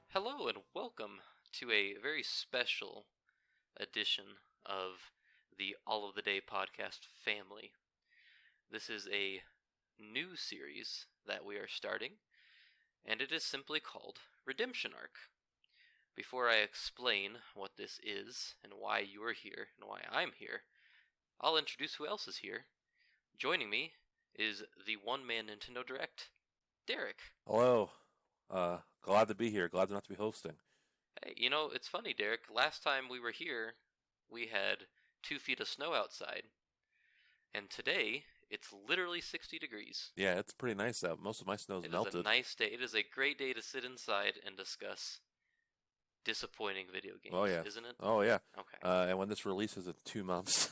Hello and welcome to a very special edition of the All of the Day podcast family. This is a new series that we are starting, and it is simply called Redemption Arc. Before I explain what this is and why you are here and why I'm here, I'll introduce who else is here. Joining me is the one-man Nintendo Direct, Derek. Hello. Glad to be here. Glad not to be hosting. Hey, you know, it's funny, Derek. Last time we were here, we had 2 feet of snow outside. And today, it's literally 60 degrees. Yeah, it's pretty nice out. Most of my snow's melted. It is a nice day. It is a great day to sit inside and discuss disappointing video games, Oh, yeah. Isn't it? Oh, yeah. Okay. And when this releases in 2 months.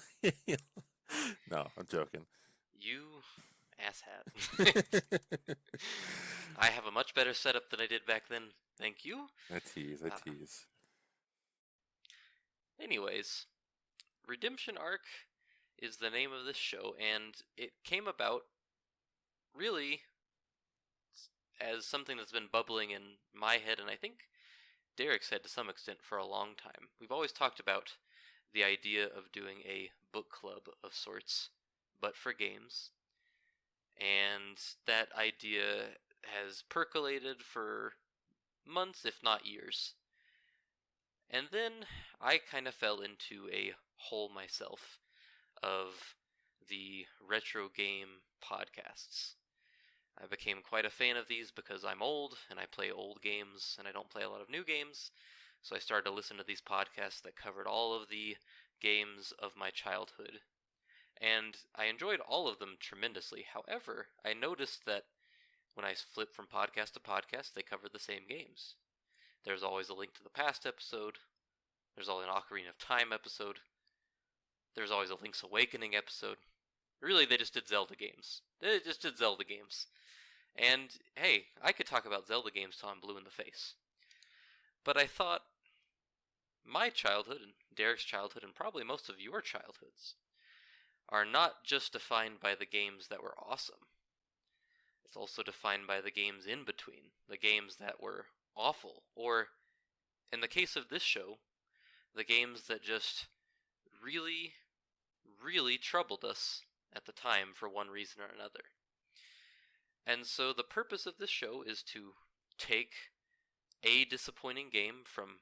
No, I'm joking. You asshat. I have a much better setup than I did back then. Thank you. I tease. Anyways, Redemption Arc is the name of this show, and it came about really as something that's been bubbling in my head, and I think Derek's head to some extent for a long time. We've always talked about the idea of doing a book club of sorts, but for games. And that idea has percolated for months, if not years. And then I kind of fell into a hole myself of the retro game podcasts. I became quite a fan of these because I'm old and I play old games and I don't play a lot of new games. So I started to listen to these podcasts that covered all of the games of my childhood. And I enjoyed all of them tremendously. However, I noticed that when I flipped from podcast to podcast, they covered the same games. There's always a Link to the Past episode. There's always an Ocarina of Time episode. There's always a Link's Awakening episode. Really, they just did Zelda games. And, hey, I could talk about Zelda games till I'm blue in the face. But I thought my childhood, and Derek's childhood, and probably most of your childhoods, are not just defined by the games that were awesome. It's also defined by the games in between, the games that were awful, or, in the case of this show, the games that just really, really troubled us at the time for one reason or another. And so the purpose of this show is to take a disappointing game from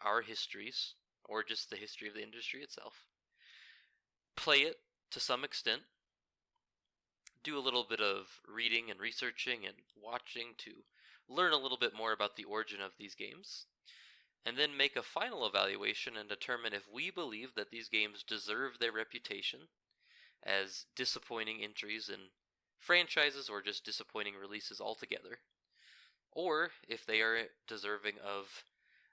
our histories, or just the history of the industry itself, play it to some extent, do a little bit of reading and researching and watching to learn a little bit more about the origin of these games, and then make a final evaluation and determine if we believe that these games deserve their reputation as disappointing entries in franchises or just disappointing releases altogether, or if they are deserving of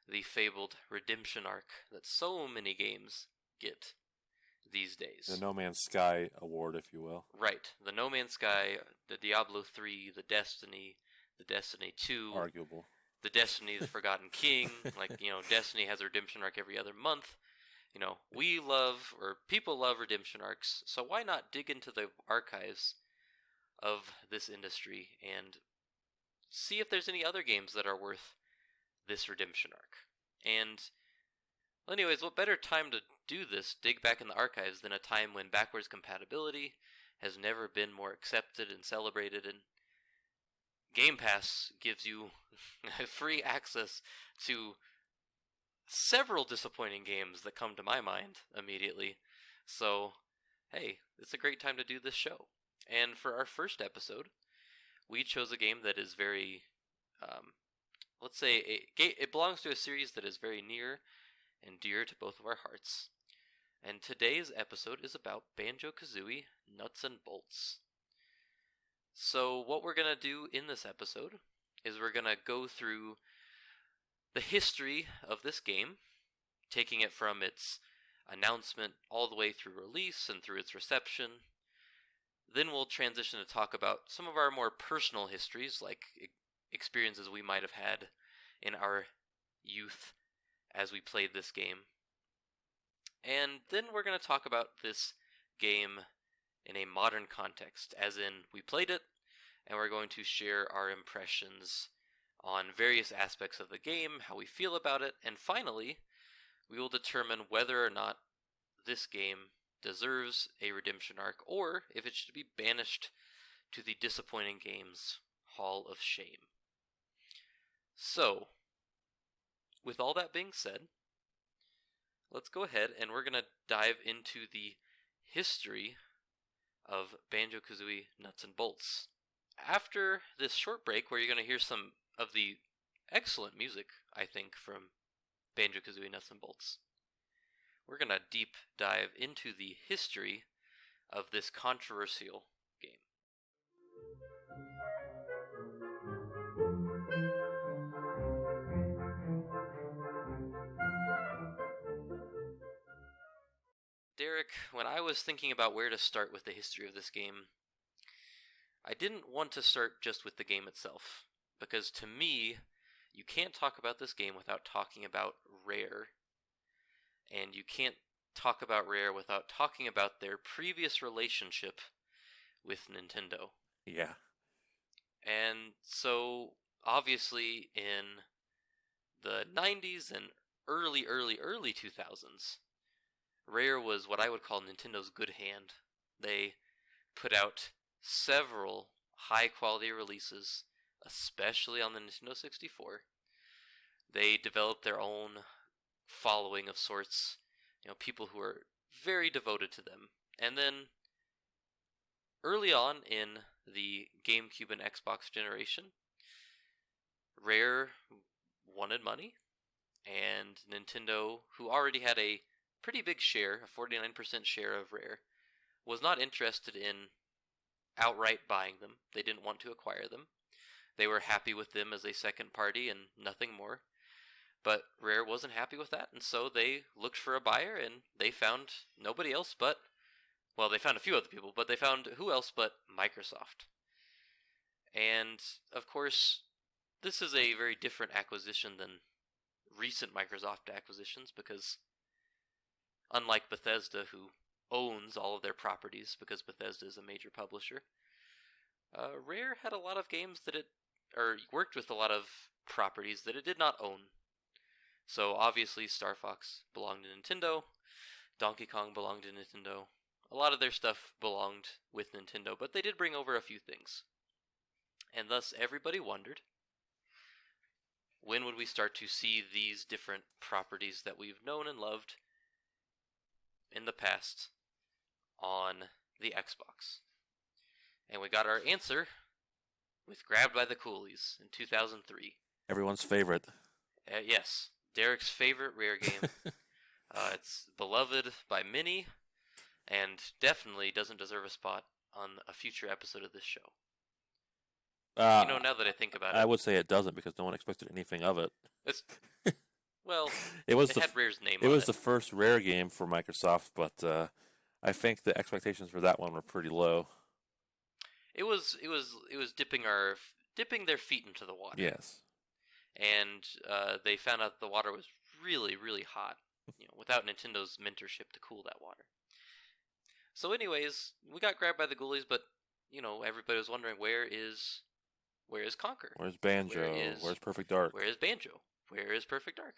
the fabled redemption arc that so many games get these days. The No Man's Sky award, if you will. Right. The No Man's Sky, the Diablo 3, the Destiny 2. Arguable. The Destiny, the Forgotten King. Destiny has a redemption arc every other month. We love, or people love redemption arcs, so why not dig into the archives of this industry and see if there's any other games that are worth this redemption arc. And anyways, what better time to do this, dig back in the archives, than a time when backwards compatibility has never been more accepted and celebrated, and Game Pass gives you free access to several disappointing games that come to my mind immediately. So, hey, it's a great time to do this show. And for our first episode, we chose a game that is very, it belongs to a series that is very near and dear to both of our hearts. And today's episode is about Banjo-Kazooie Nuts and Bolts. So what we're going to do in this episode is we're going to go through the history of this game, taking it from its announcement all the way through release and through its reception. Then we'll transition to talk about some of our more personal histories, like experiences we might have had in our youth as we played this game. And then we're going to talk about this game in a modern context, as in we played it, and we're going to share our impressions on various aspects of the game, how we feel about it, and finally, we will determine whether or not this game deserves a redemption arc, or if it should be banished to the disappointing games Hall of Shame. So, with all that being said, let's go ahead and we're going to dive into the history of Banjo-Kazooie Nuts and Bolts. After this short break, where you're going to hear some of the excellent music, I think, from Banjo-Kazooie Nuts and Bolts, we're going to deep dive into the history of this controversial game. Derek, when I was thinking about where to start with the history of this game, I didn't want to start just with the game itself, because to me, you can't talk about this game without talking about Rare, and you can't talk about Rare without talking about their previous relationship with Nintendo. Yeah. And so, obviously, in the 90s and early 2000s, Rare was what I would call Nintendo's good hand. They put out several high-quality releases, especially on the Nintendo 64. They developed their own following of sorts, people who are very devoted to them. And then, early on in the GameCube and Xbox generation, Rare wanted money, and Nintendo, who already had a pretty big share, a 49% share of Rare, was not interested in outright buying them. They didn't want to acquire them. They were happy with them as a second party and nothing more. But Rare wasn't happy with that, and so they looked for a buyer, and they found nobody else but, well, they found a few other people, but they found who else but Microsoft. And, of course, this is a very different acquisition than recent Microsoft acquisitions, because unlike Bethesda, who owns all of their properties because Bethesda is a major publisher, Rare had a lot of games or worked with a lot of properties that it did not own. So obviously Star Fox belonged to Nintendo, Donkey Kong belonged to Nintendo, a lot of their stuff belonged with Nintendo, but they did bring over a few things. And thus everybody wondered, when would we start to see these different properties that we've known and loved in the past on the Xbox? And we got our answer with Grabbed by the Coolies in 2003. Everyone's favorite. Yes, Derek's favorite Rare game. It's beloved by many, and definitely doesn't deserve a spot on a future episode of this show. Now that I think about it, I would say it doesn't, because no one expected anything of it. Well, it had Rare's name on it. It was the first Rare game for Microsoft, but I think the expectations for that one were pretty low. It was dipping their feet into the water. Yes. And they found out the water was really, really hot, without Nintendo's mentorship to cool that water. So anyways, we got grabbed by the ghoulies, but, everybody was wondering, where is Conker? Where's Banjo? Where's Perfect Dark? Where is Banjo? Where is Perfect Dark?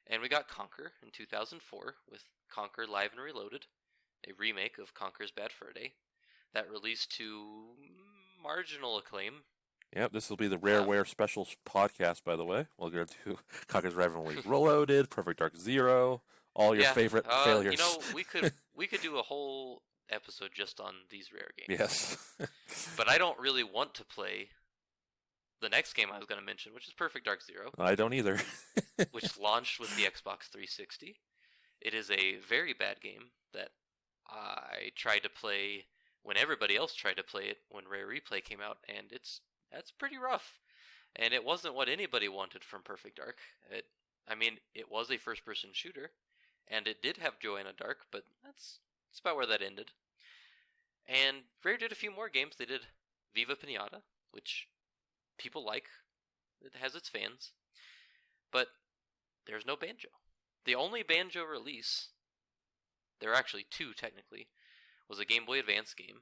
And we got Conker in 2004 with Conker Live and Reloaded, a remake of Conker's Bad Fur Day, that released to marginal acclaim. Yep, this will be the Rareware special podcast, by the way. We'll go to Conker's Live and Reloaded, Perfect Dark Zero, all your favorite failures. we could do a whole episode just on these Rare games. Yes. But I don't really want to play the next game I was going to mention, which is Perfect Dark Zero. I don't either. Which launched with the Xbox 360. It is a very bad game that I tried to play when everybody else tried to play it when Rare Replay came out, and that's pretty rough. And it wasn't what anybody wanted from Perfect Dark. It was a first-person shooter, and it did have Joanna Dark, but that's about where that ended. And Rare did a few more games. They did Viva Pinata, which people like. It has its fans. But there's no Banjo. The only Banjo release, there are actually two technically, was a Game Boy Advance game,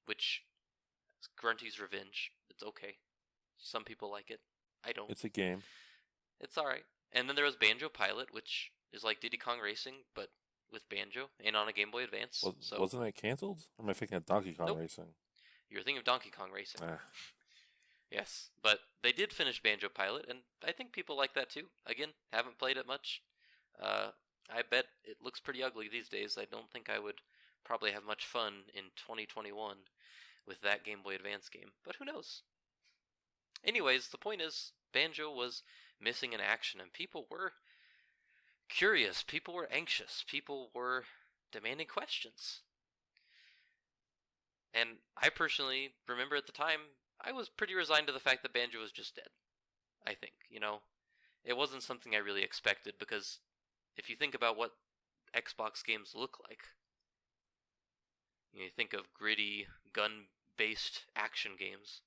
which is Grunty's Revenge. It's okay. Some people like it. I don't. It's a game. It's alright. And then there was Banjo Pilot, which is like Diddy Kong Racing, but with Banjo, and on a Game Boy Advance. So Wasn't it canceled? Or am I thinking of Donkey Kong Nope. Racing? You're thinking of Donkey Kong Racing. Ah. Yes, but they did finish Banjo Pilot, and I think people like that too. Again, haven't played it much. I bet it looks pretty ugly these days. I don't think I would probably have much fun in 2021 with that Game Boy Advance game, but who knows? Anyways, the point is, Banjo was missing in action, and people were curious, people were anxious, people were demanding questions. And I personally remember at the time, I was pretty resigned to the fact that Banjo was just dead. I think, it wasn't something I really expected, because if you think about what Xbox games look like, you think of gritty, gun-based action games.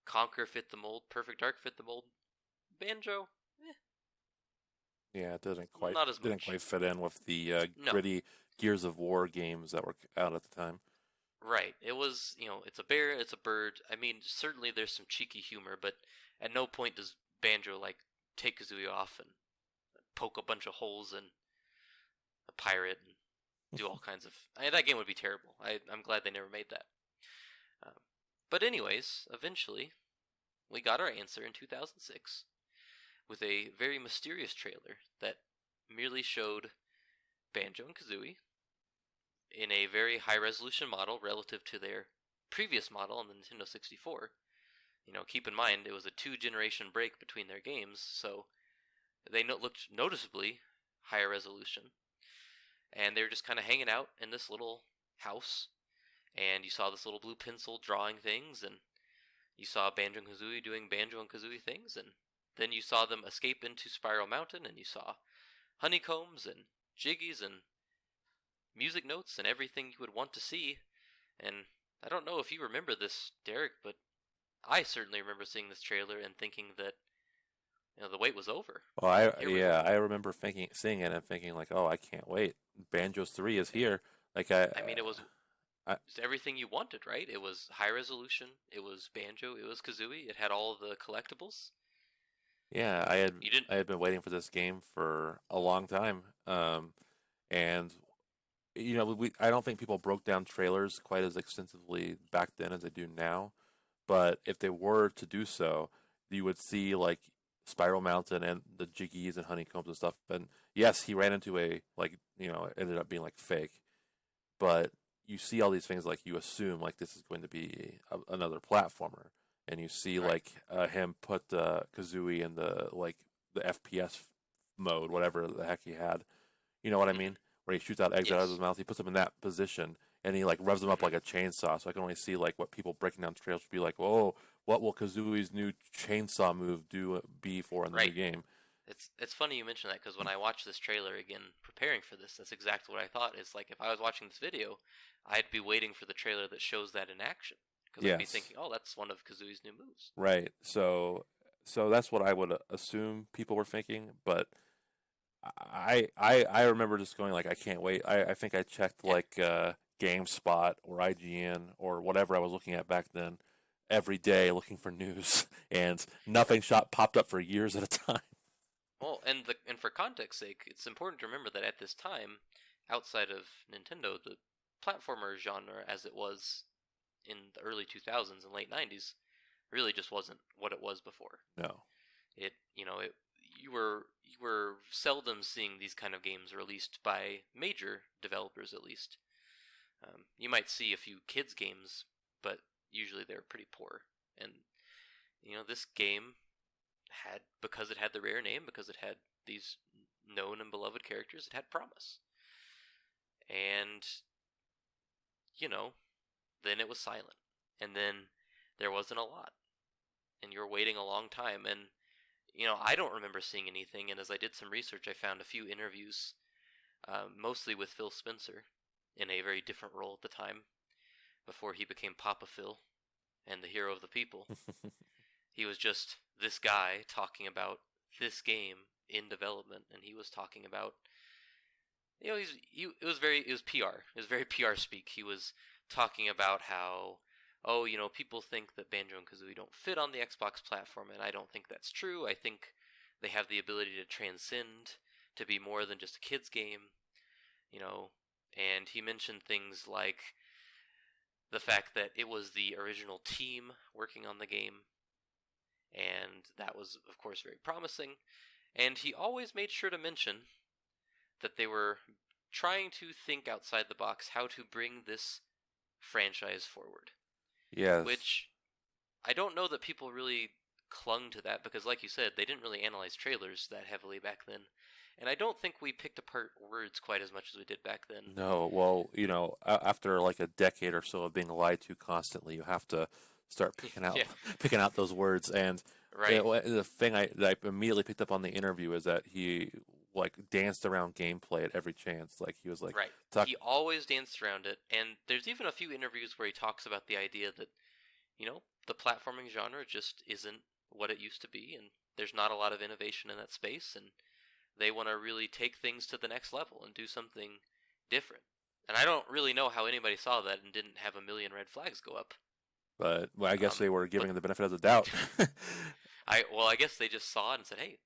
Conquer fit the mold, Perfect Dark fit the mold. Banjo, Yeah, it not as didn't much. quite fit in with the No. gritty Gears of War games that were out at the time. Right. It was, it's a bear, it's a bird. I mean, certainly there's some cheeky humor, but at no point does Banjo, take Kazooie off and poke a bunch of holes in a pirate and do all kinds of... that game would be terrible. I'm glad they never made that. But anyways, eventually, we got our answer in 2006 with a very mysterious trailer that merely showed Banjo and Kazooie in a very high-resolution model relative to their previous model on the Nintendo 64. Keep in mind, it was a 2-generation break between their games, so they looked noticeably higher resolution. And they were just kind of hanging out in this little house, and you saw this little blue pencil drawing things, and you saw Banjo and Kazooie doing Banjo and Kazooie things, and then you saw them escape into Spiral Mountain, and you saw honeycombs and jiggies and music notes and everything you would want to see. And I don't know if you remember this, Derek, but I certainly remember seeing this trailer and thinking that the wait was over. Well, I remember seeing it and thinking like, oh, I can't wait. Banjo's 3 is here. I mean, it was everything you wanted, right? It was high resolution. It was Banjo. It was Kazooie. It had all the collectibles. Yeah, I had been waiting for this game for a long time. And I don't think people broke down trailers quite as extensively back then as they do now. But if they were to do so, you would see Spiral Mountain and the jiggies and honeycombs and stuff. And yes, he ran into it ended up being fake. But you see all these things you assume this is going to be another platformer, and you see right. Him put Kazooie in the FPS mode, whatever the heck he had. You know what I mean? Where he shoots out eggs out of his mouth. He puts them in that position, and he revs them up like a chainsaw. So I can only see what people breaking down trails would be like. Whoa, what will Kazooie's new chainsaw move be for in the new game? It's funny you mention that, because when I watched this trailer again, preparing for this, that's exactly what I thought. It's if I was watching this video, I'd be waiting for the trailer that shows that in action, because I'd be thinking, oh, that's one of Kazooie's new moves. Right. So that's what I would assume people were thinking, but I remember just going I can't wait. I think I checked GameSpot or IGN or whatever I was looking at back then every day looking for news, and nothing popped up for years at a time. Well, and for context sake, it's important to remember that at this time, outside of Nintendo, the platformer genre as it was in the early 2000s and late 90s really just wasn't what it was before. No. You were seldom seeing these kind of games released by major developers, at least. You might see a few kids games, but usually they're pretty poor. And this game because it had the rare name, because it had these known and beloved characters, it had promise. And then it was silent, and then there wasn't a lot, and you were waiting a long time. And I don't remember seeing anything, and as I did some research, I found a few interviews, mostly with Phil Spencer, in a very different role at the time, before he became Papa Phil and the hero of the people. He was just this guy talking about this game in development, and he was talking about it was PR. It was very PR speak. He was talking about how, oh, people think that Banjo and Kazooie don't fit on the Xbox platform, and I don't think that's true. I think they have the ability to transcend, to be more than just a kid's game, And he mentioned things like the fact that it was the original team working on the game, and that was, of course, very promising. And he always made sure to mention that they were trying to think outside the box how to bring this franchise forward. Yes. Which I don't know that people really clung to that because, like you said, they didn't really analyze trailers that heavily back then. And I don't think we picked apart words quite as much as we did back then. No, well, after like a decade or so of being lied to constantly, you have to start picking out those words. And right. The thing that I immediately picked up on the interview is that he like danced around gameplay at every chance. Like he was like, right. He always danced around it. And there's even a few interviews where he talks about the idea that, the platforming genre just isn't what it used to be, and there's not a lot of innovation in that space, and they want to really take things to the next level and do something different. And I don't really know how anybody saw that and didn't have a million red flags go up. But I guess they were giving him the benefit of the doubt. I guess they just saw it and said, "Hey,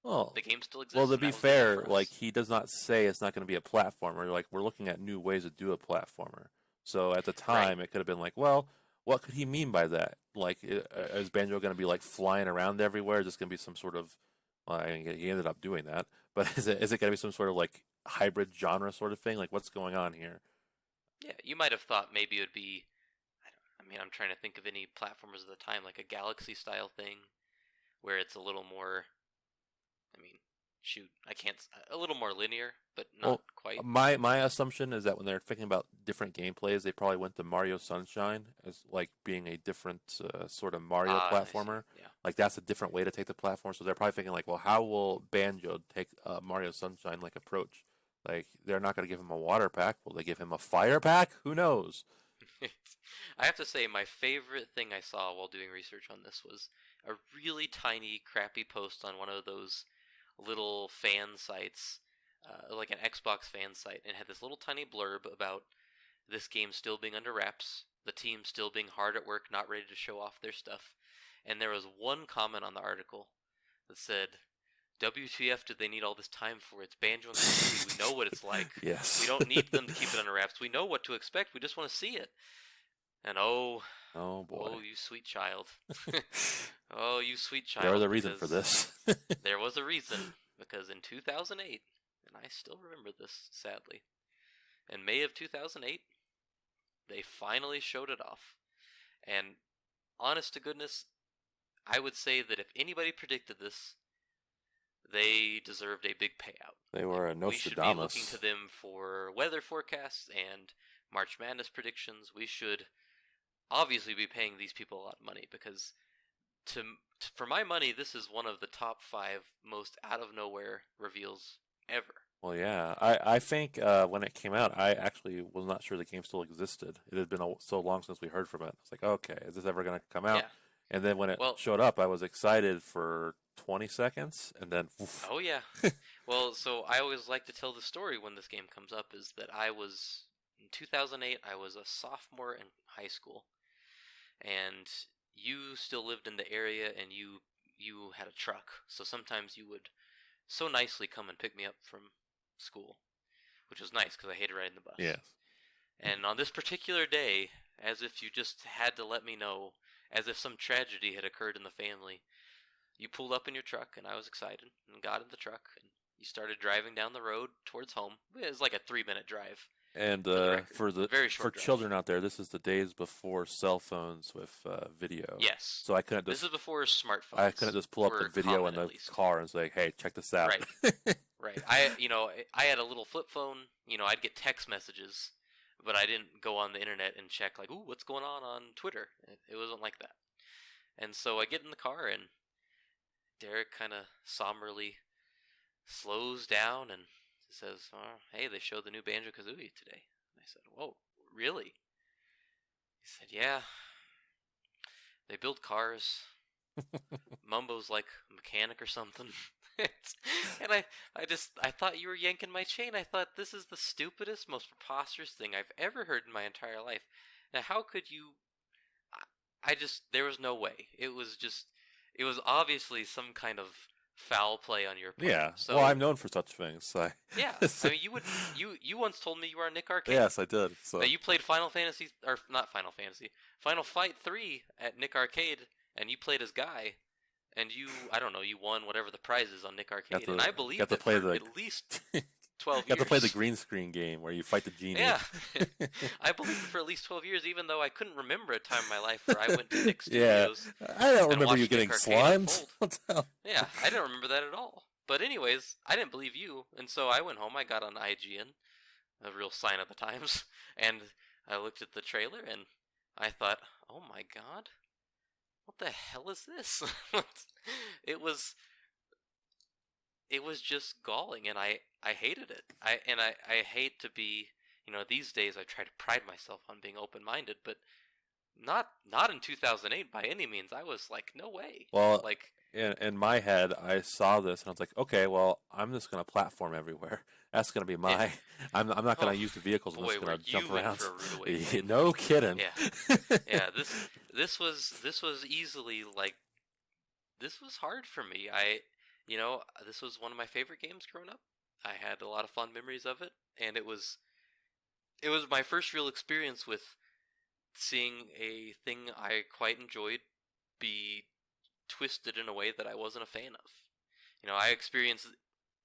the game still exists." Well, to be fair, like he does not say it's not going to be a platformer. Like we're looking at new ways to do a platformer. So at the time, it could have been like, well, what could he mean by that? Like, is Banjo going to be like flying around everywhere? Is this going to be some sort of? Well, he ended up doing that, but is it going to be some sort of like hybrid genre sort of thing? Like, what's going on here? Yeah, you might have thought maybe it would be. I'm trying to think of any platformers at the time, like a Galaxy style thing, where it's a little more. A little more linear, but not quite. My assumption is that when they're thinking about different gameplays, they probably went to Mario Sunshine as like being a different sort of Mario platformer. Yeah. Like that's a different way to take the platform. So they're probably thinking like, well, how will Banjo take Mario Sunshine like approach? Like they're not going to give him a water pack. Will they give him a fire pack? Who knows? I have to say, my favorite thing I saw while doing research on this was a really tiny, crappy post on one of those little fan sites, like an Xbox fan site, and had this little tiny blurb about this game still being under wraps, the team still being hard at work, not ready to show off their stuff. And there was one comment on the article that said, WTF did they need all this time for? It's Banjo and Kazooie. We know what it's like. Yes. We don't need them to keep it under wraps. We know what to expect. We just want to see it. And oh boy. Oh, you sweet child. Oh, you sweet child. There was a reason for this. There was a reason, because in 2008, and I still remember this, sadly, in May of 2008, they finally showed it off. And honest to goodness, I would say that if anybody predicted this, they deserved a big payout. They were a Nostradamus. We should be looking to them for weather forecasts and March Madness predictions. We should obviously be paying these people a lot of money, because for my money, this is one of the top 5 most out-of-nowhere reveals ever. Well, yeah. I think when it came out, I actually was not sure the game still existed. It had been so long since we heard from it. I was like, okay, is this ever going to come out? Yeah. And then when it showed up, I was excited for 20 seconds, and then... Oof. Oh, yeah. Well, so I always like to tell the story when this game comes up, is that in 2008, I was a sophomore in high school, and you still lived in the area, and you had a truck, so sometimes you would so nicely come and pick me up from school, which was nice, because I hated riding the bus. Yes. And on this particular day, as if you just had to let me know, as if some tragedy had occurred in the family, you pulled up in your truck, and I was excited, and got in the truck, and you started driving down the road towards home. It was like a 3-minute drive. And for children out there, this is the days before cell phones with video. Yes. So I couldn't. This is before smartphones. I couldn't just pull up the video in the car and say, "Hey, check this out." Right. Right. I had a little flip phone. I'd get text messages, but I didn't go on the internet and check like, "Ooh, what's going on Twitter?" It wasn't like that. And so I get in the car, and Derek kind of somberly slows down and says, "Oh, hey, they showed the new Banjo-Kazooie today." And I said, "Whoa, really?" He said, "Yeah, they build cars. Mumbo's like a mechanic or something." And I thought you were yanking my chain. I thought this is the stupidest, most preposterous thing I've ever heard in my entire life. Now, how could you? There was no way. It was obviously some kind of foul play on your part. Yeah. So, well, I'm known for such things. So yeah. I mean, you once told me you were on Nick Arcade. Yes, I did. So that you played Final Fantasy, or not Final Fantasy, Final Fight 3 at Nick Arcade, and you played as Guy. And I don't know, you won whatever the prize is on Nick Arcade, and I believe that for at least 12 years. Got to play the green screen game where you fight the genie. Yeah, I believe it for at least 12 years, even though I couldn't remember a time in my life where I went to Nick Studios. Yeah, I don't remember you getting slimed. Yeah, I don't remember that at all. But anyways, I didn't believe you, and so I went home, I got on IGN, a real sign of the times, and I looked at the trailer, and I thought, oh my god. What the hell is this? it was just galling, and I hated it. I hate to be, these days I try to pride myself on being open-minded, but not in 2008 by any means. I was like, no way. Well, like in my head, I saw this and I was like, okay, well, I'm just gonna platform everywhere. That's gonna be my. Yeah. I'm not gonna use the vehicles. I'm just gonna jump around. No kidding. Yeah, yeah. This was easily like, this was hard for me. This was one of my favorite games growing up. I had a lot of fond memories of it, and it was my first real experience with seeing a thing I quite enjoyed be twisted in a way that I wasn't a fan of. I experienced,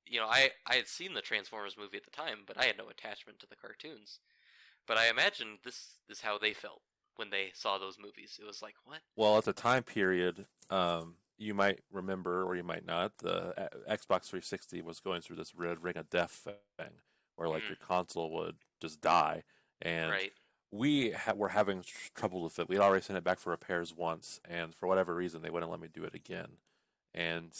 I had seen the Transformers movie at the time, but I had no attachment to the cartoons. But I imagine this is how they felt when they saw those movies. It was like, what? Well, at the time period, you might remember, or you might not, the Xbox 360 was going through this red ring of death thing, where like your console would just die, and right. We were having trouble with it. We'd already sent it back for repairs once, and for whatever reason, they wouldn't let me do it again. And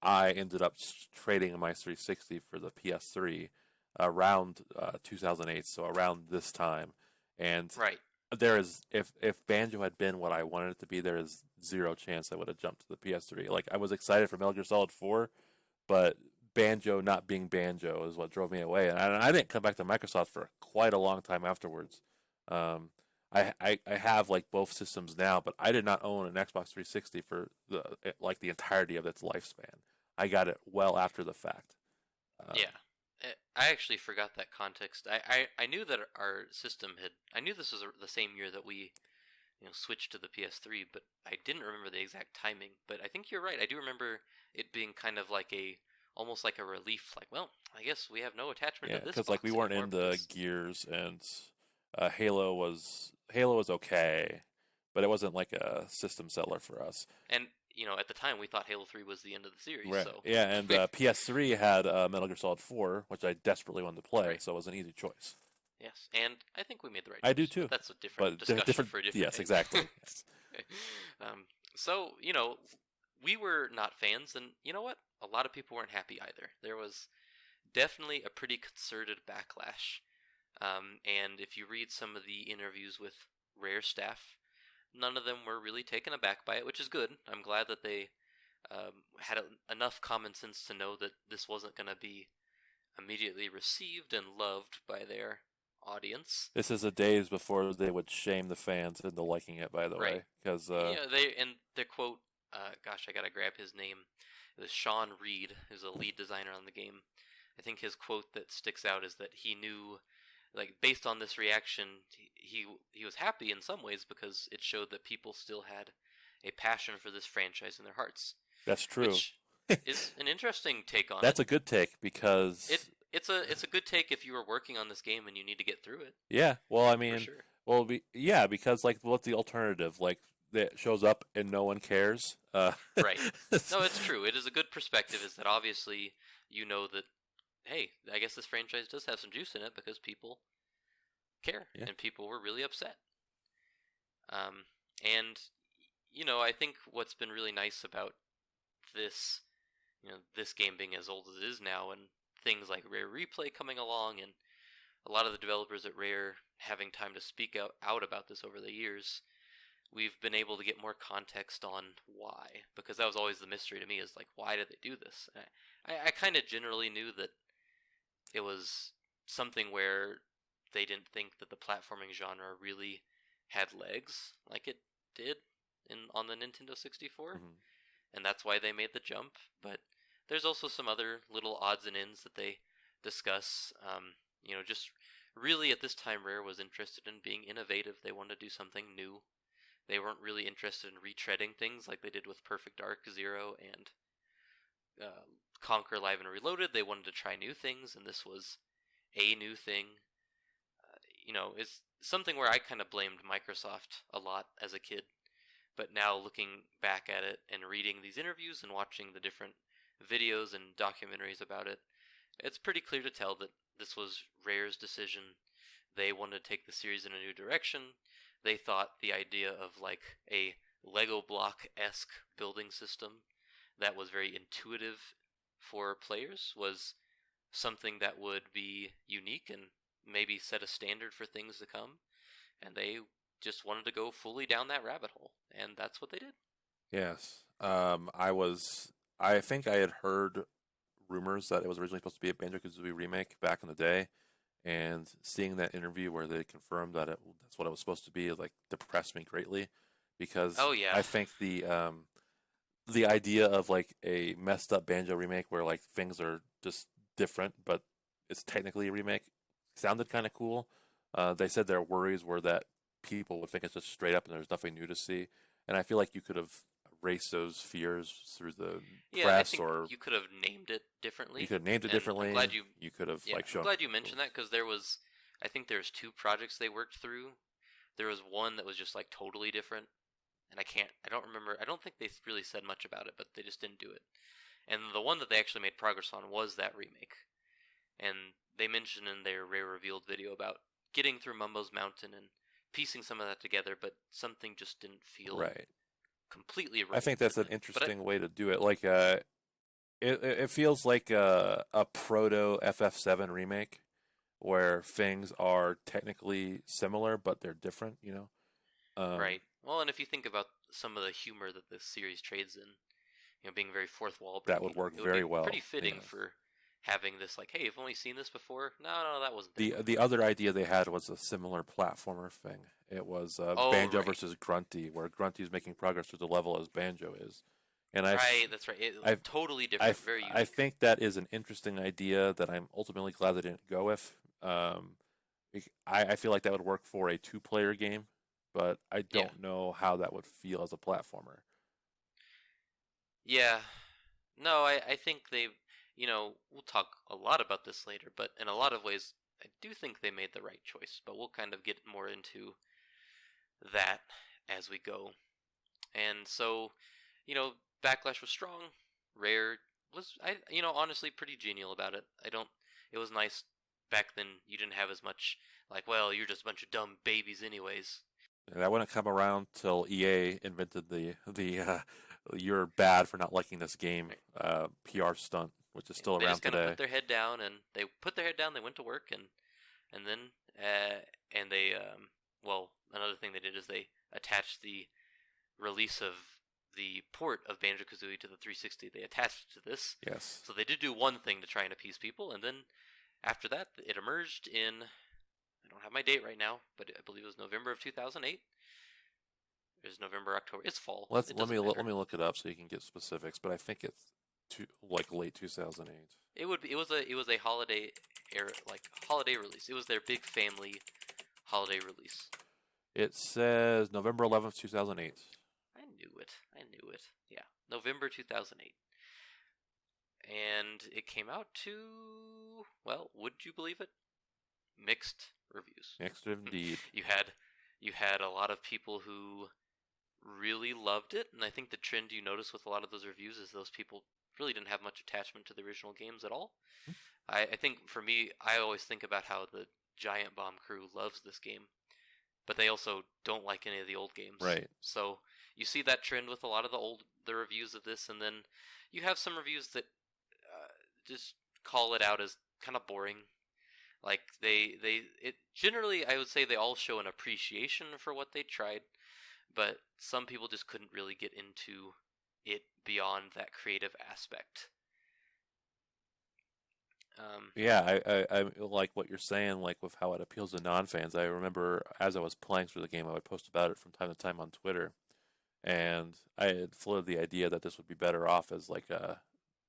I ended up trading my 360 for the PS3 around 2008, so around this time. And right. There is, if Banjo had been what I wanted it to be, there is zero chance I would have jumped to the PS3. Like, I was excited for Metal Gear Solid 4, but Banjo not being Banjo is what drove me away. And I didn't come back to Microsoft for quite a long time afterwards. I have like both systems now, but I did not own an Xbox 360 for the entirety of its lifespan. I got it well after the fact. Yeah, I actually forgot that context. I knew that our system I knew this was the same year that we, switched to the PS3, but I didn't remember the exact timing. But I think you're right. I do remember it being kind of like almost like a relief. Like, well, I guess we have no attachment to this. Yeah, because like we weren't into Gears, and Halo was okay, but it wasn't like a system seller for us. And at the time we thought Halo 3 was the end of the series. Right. So yeah, and PS3 had Metal Gear Solid 4, which I desperately wanted to play, so it was an easy choice. Yes, and I think we made the right choice. I do too. That's a different discussion for a different Yes, day. exactly. So, we were not fans, and you know what? A lot of people weren't happy either. There was definitely a pretty concerted backlash. And if you read some of the interviews with Rare staff, none of them were really taken aback by it, which is good. I'm glad that they had enough common sense to know that this wasn't going to be immediately received and loved by their audience. This is the days before they would shame the fans into liking it, by the way. Because their quote, gosh, I gotta grab his name. It was Sean Reed, who's a lead designer on the game. I think his quote that sticks out is that he knew, like, based on this reaction, he was happy in some ways because it showed that people still had a passion for this franchise in their hearts. That's true. Which is an interesting take on That's a good take because it's a good take if you were working on this game and you need to get through it. Yeah, well, I mean, for sure. Because like, what's the alternative? Like, it shows up and no one cares. Right. No, it's true. It is a good perspective. Is that obviously that, hey, I guess this franchise does have some juice in it because people care and people were really upset. And I think what's been really nice about this, this game being as old as it is now, and things like Rare Replay coming along, and a lot of the developers at Rare having time to speak out about this over the years, we've been able to get more context on why, because that was always the mystery to me, is like, why did they do this? I kind of generally knew that it was something where they didn't think that the platforming genre really had legs like it did on the Nintendo 64, Mm-hmm. and that's why they made the jump. But there's also some other little odds and ends that they discuss. Just really at this time, Rare was interested in being innovative. They wanted to do something new. They weren't really interested in retreading things like they did with Perfect Dark Zero and Conquer Live and Reloaded. They wanted to try new things, and this was a new thing. It's something where I kind of blamed Microsoft a lot as a kid. But now looking back at it and reading these interviews and watching the different videos and documentaries about it, it's pretty clear to tell that this was Rare's decision. They wanted to take the series in a new direction. They thought the idea of like a Lego block-esque building system that was very intuitive for players was something that would be unique and maybe set a standard for things to come. And they just wanted to go fully down that rabbit hole, and that's what they did. Yes. I think I had heard rumors that it was originally supposed to be a Banjo-Kazooie remake back in the day, and seeing that interview where they confirmed that that's what it was supposed to be, like, depressed me greatly, because oh yeah, I think the idea of like a messed up Banjo remake where like things are just different, but it's technically a remake, sounded kind of cool. They said their worries were that people would think it's just straight up and there's nothing new to see, and I feel like you could have erased those fears through the I press, think or you could have named it differently. you could have named it And differently. I'm glad you. You could have Yeah, like I'm shown. glad you mentioned that because I think there's two projects they worked through. There was one that was just like totally different, and I don't remember. I don't think they really said much about it, but they just didn't do it. And the one that they actually made progress on was that remake. And they mentioned in their Rare Revealed video about getting through Mumbo's Mountain and piecing some of that together, but something just didn't feel right. completely right. I think that's an interesting way to do it. Like, it feels like a proto FF7 remake where things are technically similar but they're different. right. Well, and if you think about some of the humor that this series trades in, being very fourth wall breaking, that would work it would very be well. pretty fitting for having this. Like, hey, you've only seen this before. No, that wasn't there. The other idea they had was a similar platformer thing. It was Banjo versus Grunty, where Grunty is making progress through the level as Banjo is. And that's right. Totally different, very unique. I think that is an interesting idea that I'm ultimately glad they didn't go with. I feel like that would work for a two-player game, but I don't know how that would feel as a platformer. Yeah. No, I think we'll talk a lot about this later, but in a lot of ways, I do think they made the right choice, but we'll kind of get more into that as we go. And so, Backlash was strong. Rare was, honestly pretty genial about it. It was nice back then you didn't have as much, like, well, you're just a bunch of dumb babies anyways. And that wouldn't come around till EA invented the you're bad for not liking this game PR stunt, which is still around today. They just kind of put their head down, and they put their head down. They went to work, and then they another thing they did is they attached the release of the port of Banjo-Kazooie to the 360. They attached it to this. Yes. So they did do one thing to try and appease people, and then after that, it emerged in, I don't have my date right now, but I believe it was November of 2008. It was November, October. It's fall. Let me look it up so you can get specifics, but I think it's late 2008. It was a holiday holiday release. It was their big family holiday release. It says November 11th, 2008. I knew it. Yeah, November 2008. And it came out to, well, would you believe it? Mixed reviews. Mixed indeed. You had a lot of people who really loved it, and I think the trend you notice with a lot of those reviews is those people really didn't have much attachment to the original games at all. I think for me, I always think about how the Giant Bomb crew loves this game, but they also don't like any of the old games. Right. So you see that trend with a lot of the reviews of this, and then you have some reviews that just call it out as kind of boring. Like generally, I would say they all show an appreciation for what they tried, but some people just couldn't really get into it beyond that creative aspect. Yeah, I like what you're saying, like with how it appeals to non-fans. I remember as I was playing through the game, I would post about it from time to time on Twitter, and I had floated the idea that this would be better off as like a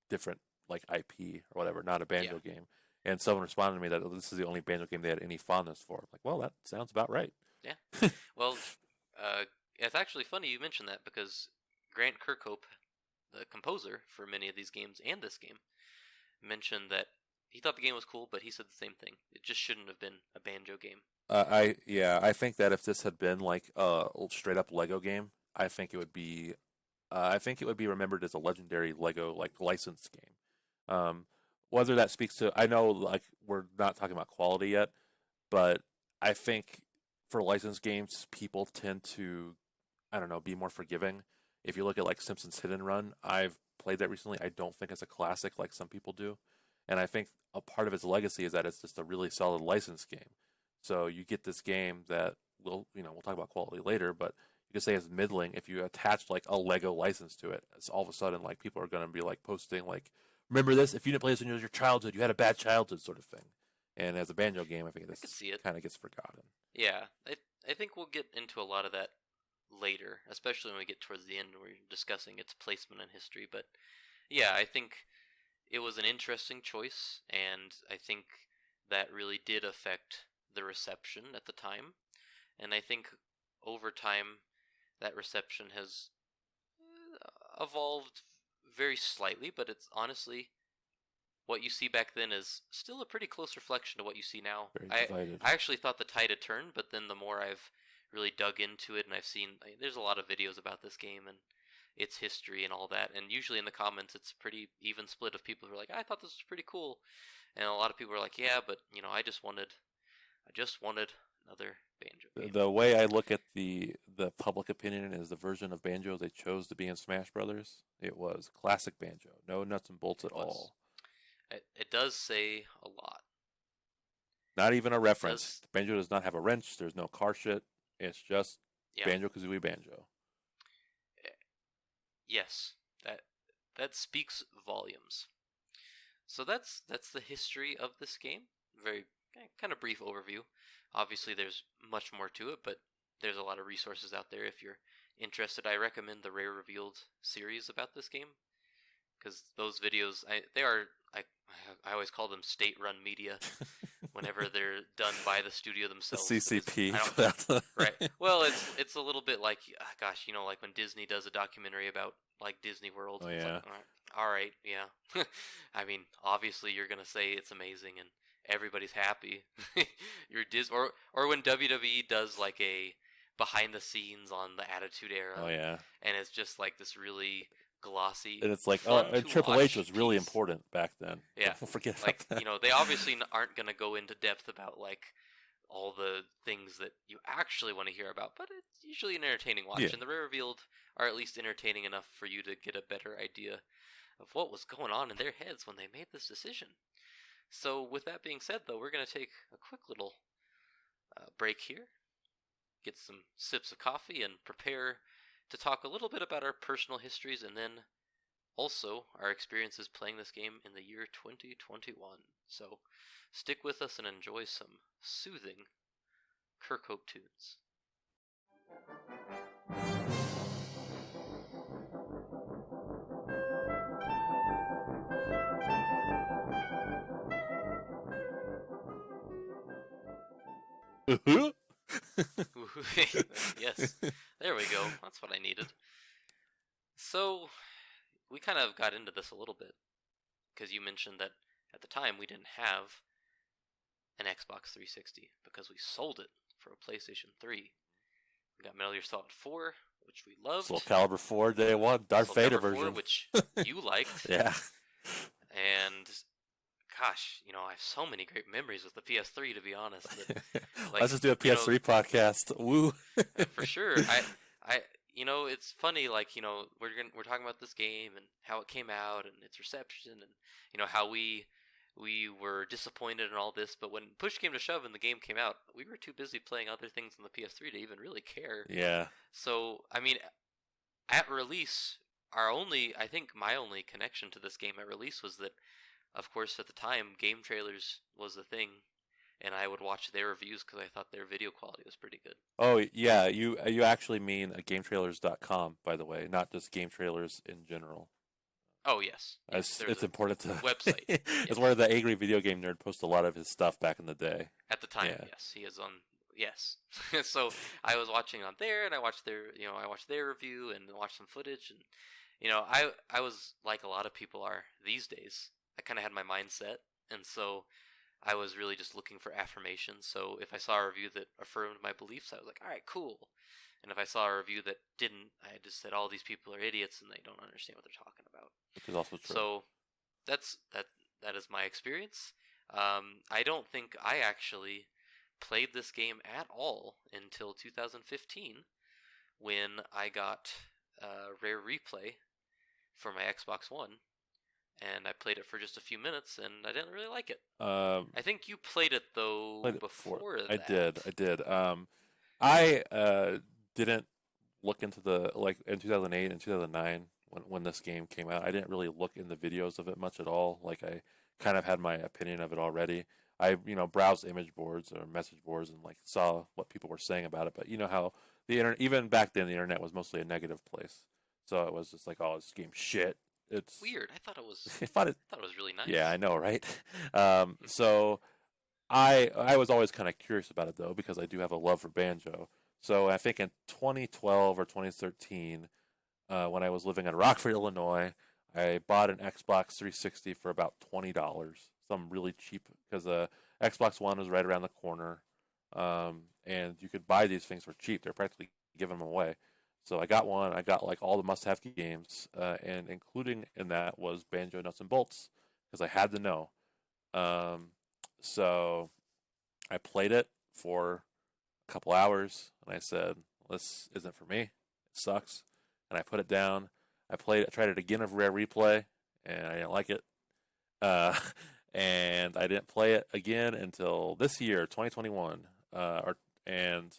different like IP or whatever, not a Yeah. Banjo game. And someone responded to me that this is the only Banjo game they had any fondness for. I'm like, well, that sounds about right. Yeah. Well, it's actually funny you mentioned that because Grant Kirkhope, the composer for many of these games and this game, mentioned that he thought the game was cool, but he said the same thing. It just shouldn't have been a Banjo game. I think that if this had been like a straight up Lego game, I think it would be remembered as a legendary Lego like licensed game. Whether that speaks to, I know like we're not talking about quality yet, but I think for licensed games, people tend to, I don't know, be more forgiving. If you look at like Simpsons Hit and Run, I've played that recently. I don't think it's a classic like some people do, and I think a part of its legacy is that it's just a really solid licensed game. So you get this game that we'll talk about quality later, but you could say it's middling if you attach like a Lego license to it. It's all of a sudden like people are going to be like posting like, remember this? If you didn't play this in your childhood, you had a bad childhood, sort of thing. And as a Banjo game, I think I could this see it. kind of gets forgotten. Yeah, I think we'll get into a lot of that later, especially when we get towards the end where we're discussing its placement in history. But yeah, I think it was an interesting choice, and I think that really did affect the reception at the time. And I think over time, that reception has evolved very slightly, but it's honestly what you see back then is still a pretty close reflection to what you see now. Very divided. I actually thought the tide had turned, but then the more I've really dug into it and I've seen, there's a lot of videos about this game and its history and all that, and usually in the comments it's pretty even split of people who are like, I thought this was pretty cool, and a lot of people are like, yeah, but I just wanted another Banjo game. The way I look at the public opinion is the version of Banjo they chose to be in Smash Brothers. It was classic Banjo, no nuts and bolts at all. It does say a lot. Not even a reference. Banjo does not have a wrench. There's no car shit. It's just Banjo-Kazooie Banjo. Yes, that speaks volumes. So that's the history of this game. Very kind of brief overview. Obviously, there's much more to it, but there's a lot of resources out there if you're interested. I recommend the Rare Revealed series about this game because those videos, I always call them state-run media whenever they're done by the studio themselves. The CCP. Right. Well, it's a little bit like, gosh, like when Disney does a documentary about like Disney World. Oh yeah. Like, all right, yeah. I mean, obviously you're gonna say it's amazing and everybody's happy. You're or when WWE does like a behind the scenes on the Attitude Era. Oh yeah. And it's just like this really glossy. And it's like, and Triple H was really important back then. Yeah. Don't forget like, about that. They obviously aren't going to go into depth about like all the things that you actually want to hear about, but it's usually an entertaining watch. Yeah. And the Rare Revealed are at least entertaining enough for you to get a better idea of what was going on in their heads when they made this decision. So with that being said, though, we're going to take a quick little break here, get some sips of coffee, and prepare to talk a little bit about our personal histories, and then also our experiences playing this game in the year 2021. So stick with us and enjoy some soothing Kirkhope tunes. Yes, there we go. That's what I needed. So, we kind of got into this a little bit, because you mentioned that at the time we didn't have an Xbox 360, because we sold it for a PlayStation 3. We got Metal Gear Solid 4, which we loved. Soul Calibur 4 Day 1, Darth Vader version. 4, which you liked. Yeah. And gosh, I have so many great memories with the PS3, to be honest. That, like, let's just do a PS3 podcast. Woo. For sure. I it's funny, like, we're talking about this game and how it came out and its reception and, how we were disappointed and all this, but when push came to shove and the game came out, we were too busy playing other things on the PS3 to even really care. Yeah. So, I mean, at release, my only connection to this game at release was that of course, at the time, game trailers was the thing, and I would watch their reviews because I thought their video quality was pretty good. Oh yeah, you actually mean GameTrailers.com, by the way, not just game trailers in general. Oh yes, It's important to website. It's where the angry video game nerd posts a lot of his stuff back in the day. At the time, yes, he is on. Yes, so I was watching on there, and I watched their review and watched some footage, and I was like a lot of people are these days. I kind of had my mindset, and so I was really just looking for affirmation. So if I saw a review that affirmed my beliefs, I was like, all right, cool. And if I saw a review that didn't, I just said, all these people are idiots and they don't understand what they're talking about. Which is also true. So that is my experience. I don't think I actually played this game at all until 2015 when I got Rare Replay for my Xbox One, and I played it for just a few minutes, and I didn't really like it. I think you played it though before that. I did. I didn't look into the in 2008 and 2009 when this game came out. I didn't really look in the videos of it much at all. Like I kind of had my opinion of it already. I browsed image boards or message boards and like saw what people were saying about it. But you know how the internet, even back then, the internet was mostly a negative place. So it was just like, oh, this game's shit. It's weird. I thought it was. I thought it was really nice. Yeah, I know, right? So I was always kind of curious about it though because I do have a love for Banjo. So I think in 2012 or 2013, when I was living in Rockford, Illinois, I bought an Xbox 360 for about $20, some really cheap because the Xbox One was right around the corner, and you could buy these things for cheap. They're practically giving them away. So I got one. I got like all the must-have games, and including in that was Banjo Nuts and Bolts because I had to know. So I played it for a couple hours, and I said, "This isn't for me. It sucks." And I put it down. I tried it again of Rare Replay, and I didn't like it. And I didn't play it again until this year, 2021. And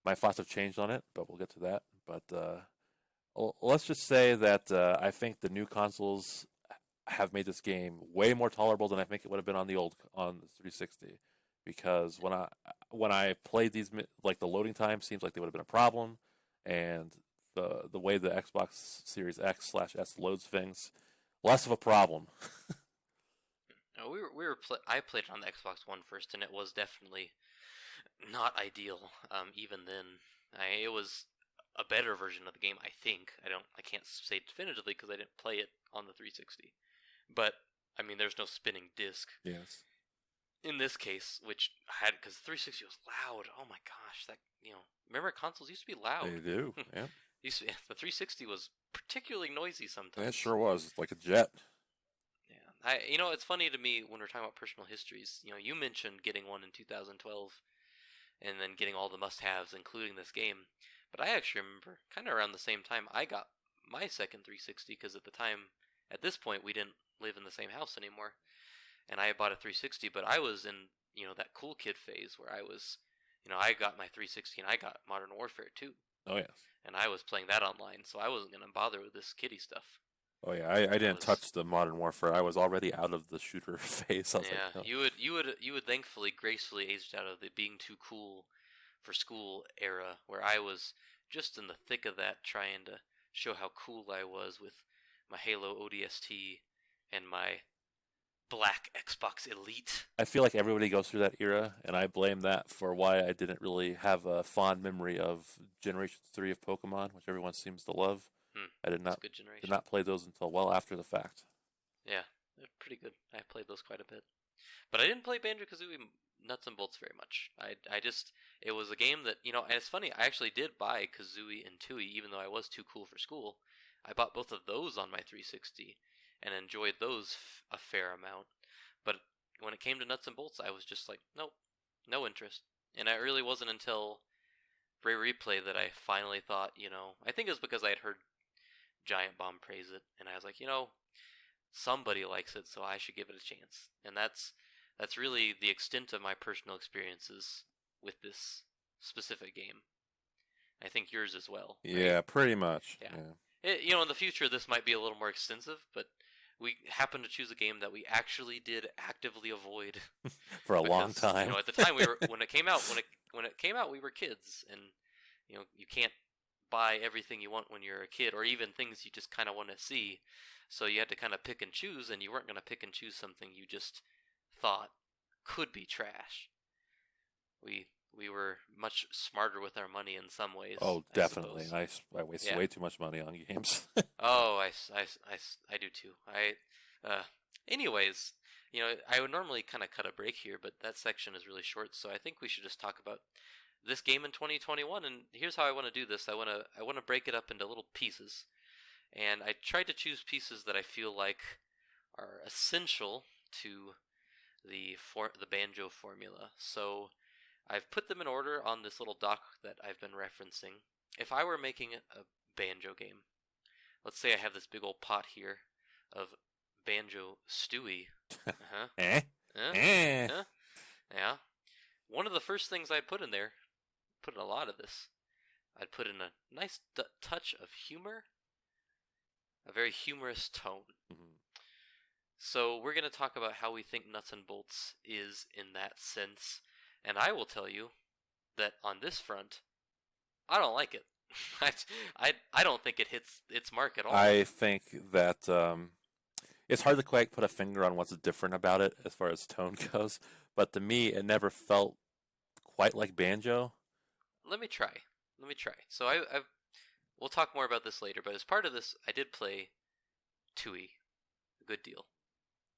my thoughts have changed on it, but we'll get to that. But let's just say that I think the new consoles have made this game way more tolerable than I think it would have been on the 360. Because when I played these, like the loading time seems like they would have been a problem, and the way the Xbox Series X/S loads things, less of a problem. I played it on the Xbox One first, and it was definitely not ideal. Even then, it was a better version of the game. I think I can't say definitively because I didn't play it on the 360. But I mean, there's no spinning disc. Yes. In this case, which had because the 360 was loud. Oh my gosh, remember consoles used to be loud. They do. Yeah. The 360 was particularly noisy sometimes. It sure was, like a jet. Yeah, it's funny to me when we're talking about personal histories. You mentioned getting one in 2012, and then getting all the must-haves, including this game. But I actually remember, kind of around the same time, I got my second 360 because at this point, we didn't live in the same house anymore, and I bought a 360. But I was in that cool kid phase where I was, I got my 360 and I got Modern Warfare 2. Oh yes. And I was playing that online, so I wasn't gonna bother with this kiddie stuff. Oh yeah, I didn't touch the Modern Warfare. I was already out of the shooter phase. You would thankfully gracefully aged out of the being too cool for school era, where I was just in the thick of that, trying to show how cool I was with my Halo ODST and my black Xbox Elite. I feel like everybody goes through that era, and I blame that for why I didn't really have a fond memory of Generation 3 of Pokemon, which everyone seems to love. I did not play those until well after the fact. Yeah, they're pretty good. I played those quite a bit. But I didn't play Banjo-Kazooie Nuts and Bolts very much. It was a game that, and it's funny, I actually did buy Kazooie and Tooie, even though I was too cool for school. I bought both of those on my 360 and enjoyed those a fair amount. But when it came to Nuts and Bolts, I was just like, nope, no interest. And it really wasn't until Rare Replay that I finally thought, I think it was because I had heard Giant Bomb praise it, and I was like, somebody likes it, so I should give it a chance. And that's really the extent of my personal experiences with this specific game. I think yours as well. Right? Yeah, pretty much. Yeah. In the future, this might be a little more extensive, but we happened to choose a game that we actually did actively avoid for a because, long time. at the time when it came out, we were kids, and you can't buy everything you want when you're a kid, or even things you just kind of want to see. So you had to kind of pick and choose, and you weren't going to pick and choose something you just thought could be trash. We were much smarter with our money in some ways. Oh, definitely. I waste way too much money on games. Oh, I do too. Anyways, I would normally kind of cut a break here, but that section is really short, so I think we should just talk about this game in 2021. And here's how I want to do this. I want to break it up into little pieces, and I tried to choose pieces that I feel like are essential to the Banjo formula. So I've put them in order on this little doc that I've been referencing. If I were making a Banjo game, let's say I have this big old pot here of Banjo-Kazooie. Yeah. One of the first things I'd put in there, put in a lot of this, I'd put in a nice touch of humor, a very humorous tone. Mm-hmm. So we're going to talk about how we think Nuts and Bolts is in that sense. And I will tell you that on this front, I don't like it. I don't think it hits its mark at all. I think that it's hard to quite put a finger on what's different about it as far as tone goes. But to me, it never felt quite like Banjo. Let me try. So we'll talk more about this later. But as part of this, I did play Tooie a good deal.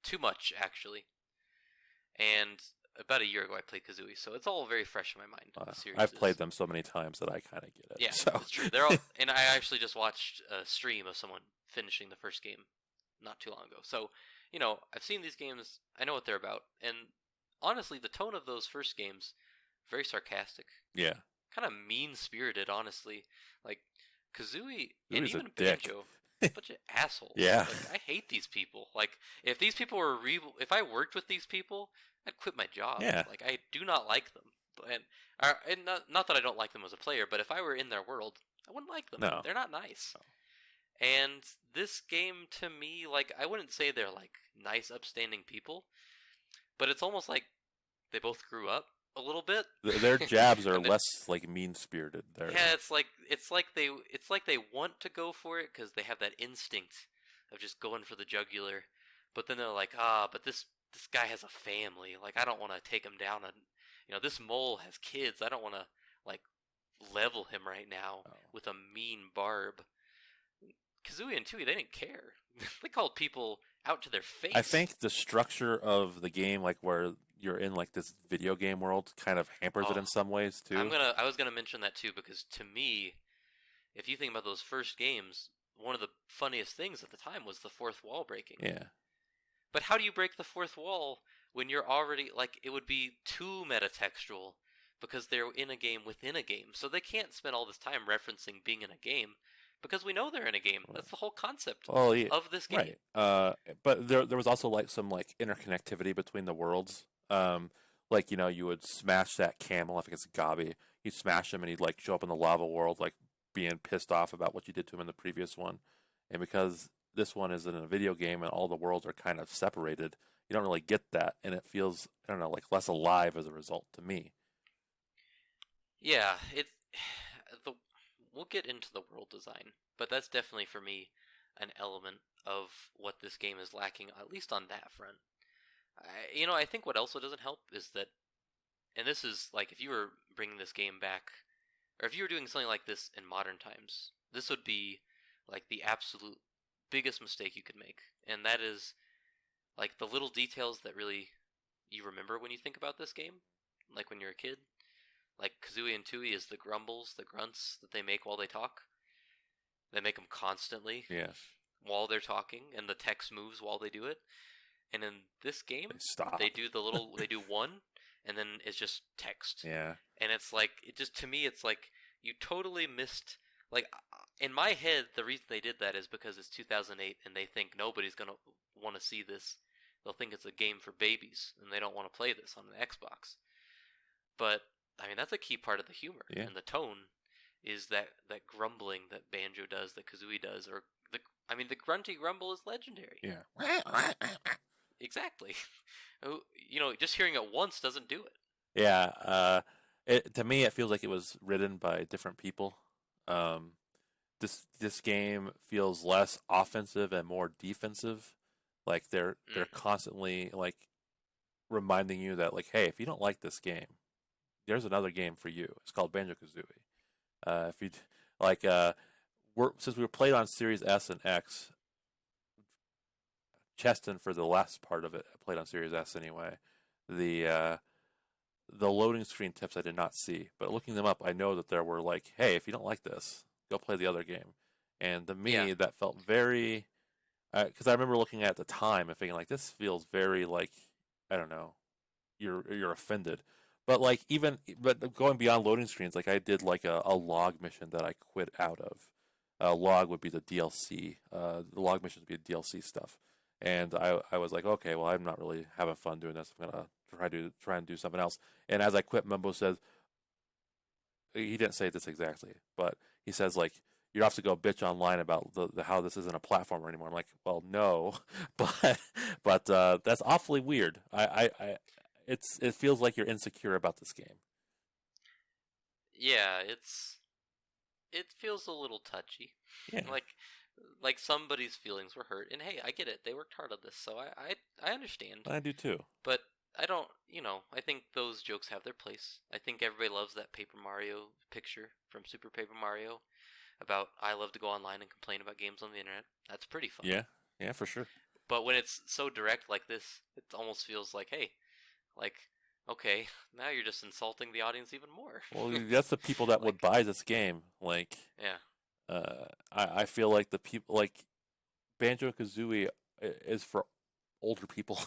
Too much, actually. And about a year ago I played Kazooie, so it's all very fresh in my mind. I've played them so many times that I kind of get it. Yeah, so. That's true. They're all, and I actually just watched a stream of someone finishing the first game not too long ago. So, I've seen these games, I know what they're about, and honestly, the tone of those first games, very sarcastic. Yeah. Kind of mean-spirited, honestly. Like, Kazooie and even Banjo, bunch of assholes. Yeah. Like, I hate these people. Like, if these people were if I worked with these people, I'd quit my job. Yeah. Like, I do not like them. And not that I don't like them as a player, but if I were in their world, I wouldn't like them. No. They're not nice. No. And this game, to me, like, I wouldn't say they're, like, nice, upstanding people, but it's almost like they both grew up a little bit. Their jabs are less, like, mean-spirited. Yeah, it's like they want to go for it because they have that instinct of just going for the jugular, but then they're like, but this guy has a family. Like, I don't want to take him down. And this mole has kids. I don't want to like level him right now with a mean barb. Kazooie and Tooie, they didn't care. They called people out to their face. I think the structure of the game, like where you're in like this video game world, kind of hampers it in some ways too. I was gonna mention that too, because to me, if you think about those first games, one of the funniest things at the time was the fourth wall breaking. Yeah. But how do you break the fourth wall when you're already, like, it would be too metatextual because they're in a game within a game. So they can't spend all this time referencing being in a game because we know they're in a game. That's the whole concept of this game. Right. But there was also like some like interconnectivity between the worlds. Like, you would smash that camel, I think it's Gabi. You'd smash him and he'd like show up in the lava world like being pissed off about what you did to him in the previous one. And because this one is in a video game and all the worlds are kind of separated, you don't really get that, and it feels, I don't know, like less alive as a result to me. Yeah, we'll get into the world design, but that's definitely for me an element of what this game is lacking, at least on that front. I think what also doesn't help is that, and this is like if you were bringing this game back, or if you were doing something like this in modern times, this would be like the absolute biggest mistake you could make, and that is like the little details that really you remember when you think about this game, like when you're a kid. Like Kazooie and Tooie is the grumbles, the grunts that they make while they talk. They make them constantly. Yes. While they're talking, and the text moves while they do it. And in this game, they do they do one, and then it's just text. Yeah. And it's like, to me, it's like you totally missed. Like, in my head, the reason they did that is because it's 2008 and they think nobody's going to want to see this. They'll think it's a game for babies and they don't want to play this on an Xbox. But, I mean, that's a key part of the humor. Yeah. And the tone is that grumbling that Banjo does, that Kazooie does, or the I mean, the grunty grumble is legendary. Yeah. Exactly. Just hearing it once doesn't do it. Yeah. To me, it feels like it was written by different people. Um, this game feels less offensive and more defensive. Like they're constantly like reminding you that like, hey, if you don't like this game, there's another game for you. It's called Banjo-Kazooie. If you like, since we were played on Series S and X, Cheston for the last part of it played on Series S anyway. The the loading screen tips I did not see, but looking them up, I know that there were like, hey, if you don't like this, go play the other game. And to me, that felt very, because I remember looking at the time and thinking like, this feels very like, I don't know, you're offended. But like but going beyond loading screens, like I did like a log mission that I quit out of. Log would be the DLC. The log missions would be DLC stuff. And I was like, okay, well, I'm not really having fun doing this. I'm gonna try and do something else. And as I quit, Mumbo says, he didn't say this exactly, but he says like, you're off to go bitch online about the how this isn't a platformer anymore. I'm like, well, no, but that's awfully weird. It feels like you're insecure about this game. Yeah, it feels a little touchy. Yeah. like somebody's feelings were hurt, and hey, I get it. They worked hard on this, so I understand. I do too. But I don't, I think those jokes have their place. I think everybody loves that Paper Mario picture from Super Paper Mario about I love to go online and complain about games on the internet. That's pretty fun. Yeah, for sure. But when it's so direct like this, it almost feels like, hey, like, okay, now you're just insulting the audience even more. Well, that's the people that would buy this game. Like, yeah. I feel like the people like Banjo-Kazooie is for older people.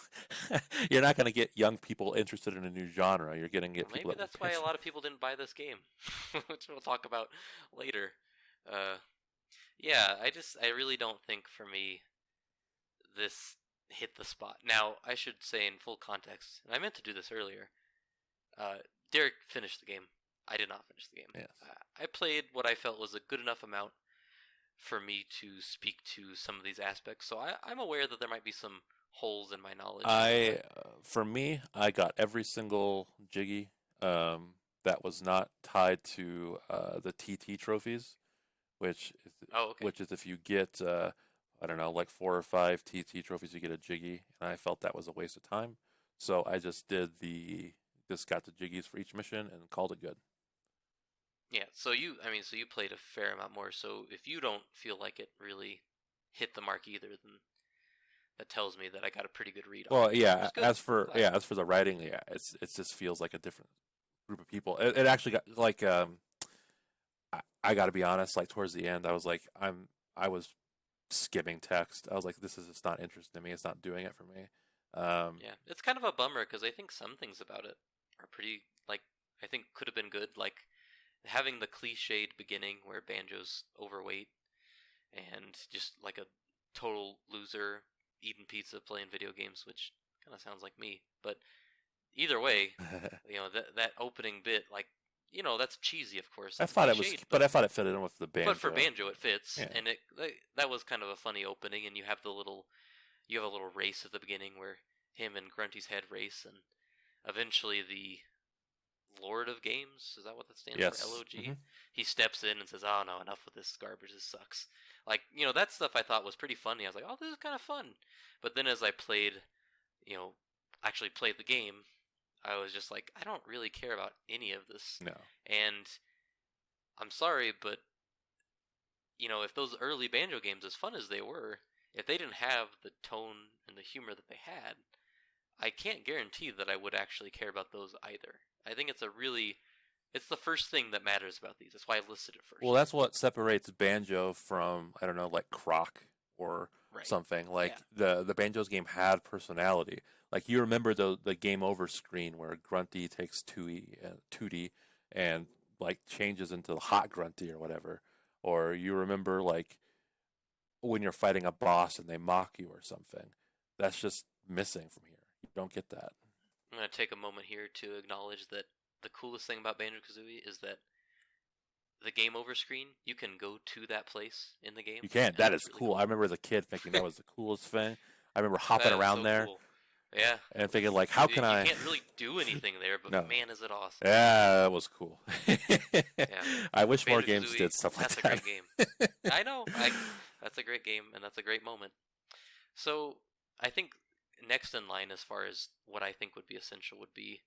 You're not going to get young people interested in a new genre. You're going to get people. Maybe that's why a lot of people didn't buy this game, which we'll talk about later. Yeah, I really don't think for me this hit the spot. Now, I should say in full context, and I meant to do this earlier. Derek finished the game. I did not finish the game. Yes. I played what I felt was a good enough amount for me to speak to some of these aspects. So I'm aware that there might be some holes in my knowledge. For me, I got every single Jiggy that was not tied to the TT trophies, which is if you get I don't know, like 4 or 5 TT trophies, you get a Jiggy, and I felt that was a waste of time. So I just got the Jiggies for each mission and called it good. Yeah, so you played a fair amount more. So if you don't feel like it really hit the mark either, then that tells me that I got a pretty good read on it. Well, yeah. As for the writing, yeah, it just feels like a different group of people. It actually got like I got to be honest. Like towards the end, I was like, I was skimming text. I was like, this is just not interesting to me. It's not doing it for me. Yeah, it's kind of a bummer because I think some things about it are pretty I think could have been good. Like having the cliched beginning where Banjo's overweight and just like a total loser eating pizza playing video games, which kind of sounds like me. But either way, that opening bit, that's cheesy, of course. I thought but I thought it fit in with the Banjo. But for Banjo, it fits, and that was kind of a funny opening. And you have a little race at the beginning where him and Grunty's head race, and eventually the Lord of Games, is that what that stands for? LOG. Mm-hmm. He steps in and says, "Oh no, enough with this garbage. This sucks." That stuff I thought was pretty funny. I was like, "Oh, this is kind of fun." But then as I played, actually played the game, I was just like, I don't really care about any of this. No. And I'm sorry, but if those early Banjo games, as fun as they were, if they didn't have the tone and the humor that they had, I can't guarantee that I would actually care about those either. I think it's the first thing that matters about these. That's why I listed it first. Well, that's what separates Banjo from, I don't know, like Croc or something. Like the Banjo's game had personality. Like you remember the game over screen where Grunty takes Tooty and like changes into the hot Grunty or whatever. Or you remember like when you're fighting a boss and they mock you or something. That's just missing from here. You don't get that. I'm going to take a moment here to acknowledge that the coolest thing about Banjo-Kazooie is that the game over screen, you can go to that place in the game. You can. That is really cool. I remember as a kid thinking that was the coolest thing. I remember hopping That is around so there cool. Yeah. and thinking like, how can You I? can't really do anything there, but No. man, is it awesome. Yeah, that was cool. Yeah. I wish more games Banjo-Kazooie, did stuff like that's that. a great game. I know. That's a great game, and that's a great moment. So, I think next in line as far as what I think would be essential would be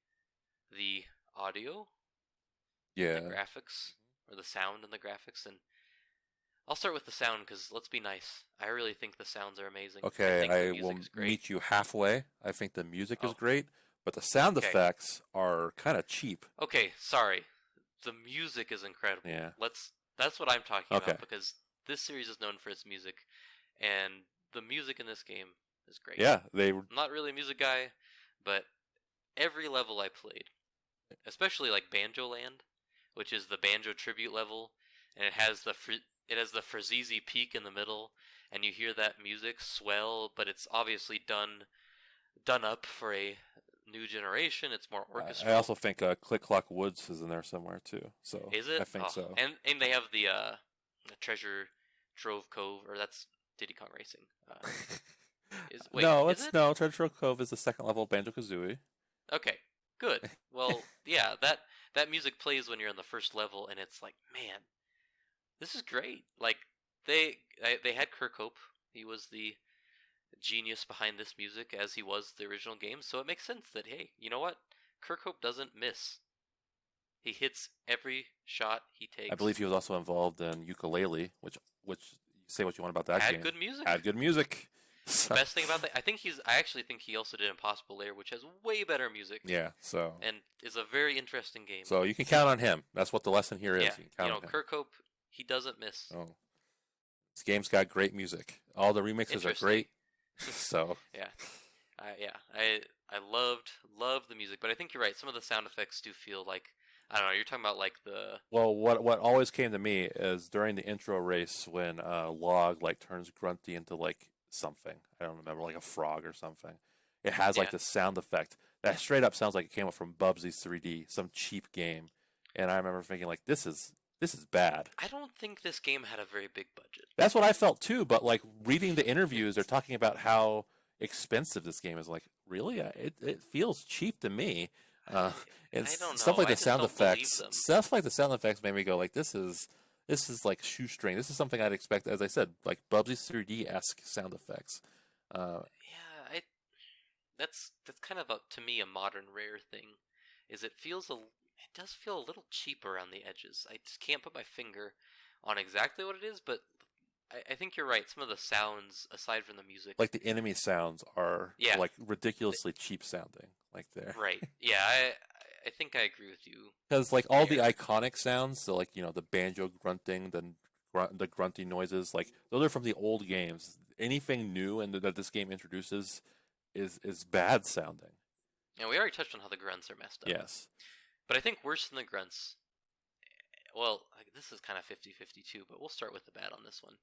the audio, Yeah. the graphics, or the sound and the graphics, and I'll start with the sound because let's be nice. I really think the sounds are amazing. Okay, I music will is great. meet you halfway. I think the music is great, but the sound effects are kind of cheap. Okay, sorry. The music is incredible. Yeah. That's what I'm talking about because this series is known for its music, and the music in this game is great. Yeah, I'm not really a music guy, but every level I played, especially like Banjo Land, which is the Banjo tribute level, and it has the Frazizi Peak in the middle, and you hear that music swell, but it's obviously done up for a new generation. It's more orchestral. I also think Click Clock Woods is in there somewhere too. So is it? I think so. And they have the Treasure Trove Cove, or that's Diddy Kong Racing. No, Treasure Trove Cove is the second level of Banjo-Kazooie. Okay, good. Well, yeah, that music plays when you're on the first level, and it's like, man, this is great. Like they had Kirkhope. He was the genius behind this music as he was the original game, so it makes sense that, hey, you know what? Kirkhope doesn't miss. He hits every shot he takes. I believe he was also involved in Ukulele, which say what you want about that game. Had good music. Had good music. The best thing about that, I actually think he also did Impossible Lair, which has way better music. Yeah, so and is a very interesting game. So you can count on him. That's what the lesson here is. Yeah, you can count on him. Kirkhope, he doesn't miss. Oh, this game's got great music. All the remixes are great. So yeah, I loved the music, but I think you're right. Some of the sound effects do feel like, I don't know. You're talking about like the. Well, what always came to me is during the intro race when Log like turns Grunty into like something. I don't remember, like a frog or something. It has like the sound effect that straight up sounds like it came up from Bubsy's 3D, some cheap game. And I remember thinking like, this is bad. I don't think this game had a very big budget. That's what I felt too. But like reading the interviews, they're talking about how expensive this game is. Like, really, it feels cheap to me. I don't know. Stuff like the sound effects. Stuff like the sound effects made me go like, this is like shoestring. This is something I'd expect, as I said, like Bubsy's 3D-esque sound effects. That's kind of to me a modern Rare thing. Is it does feel a little cheap around the edges. I just can't put my finger on exactly what it is, but I think you're right. Some of the sounds, aside from the music, like the enemy sounds, are like ridiculously cheap sounding. Like they're right. Yeah, I think I agree with you. Because like all the iconic sounds, so like the banjo grunting, the grunty noises, like those are from the old games. Anything new and that this game introduces is bad sounding. And we already touched on how the grunts are messed up. Yes. But I think worse than the grunts, well, this is kind of 50-50 too, but we'll start with the bad on this one.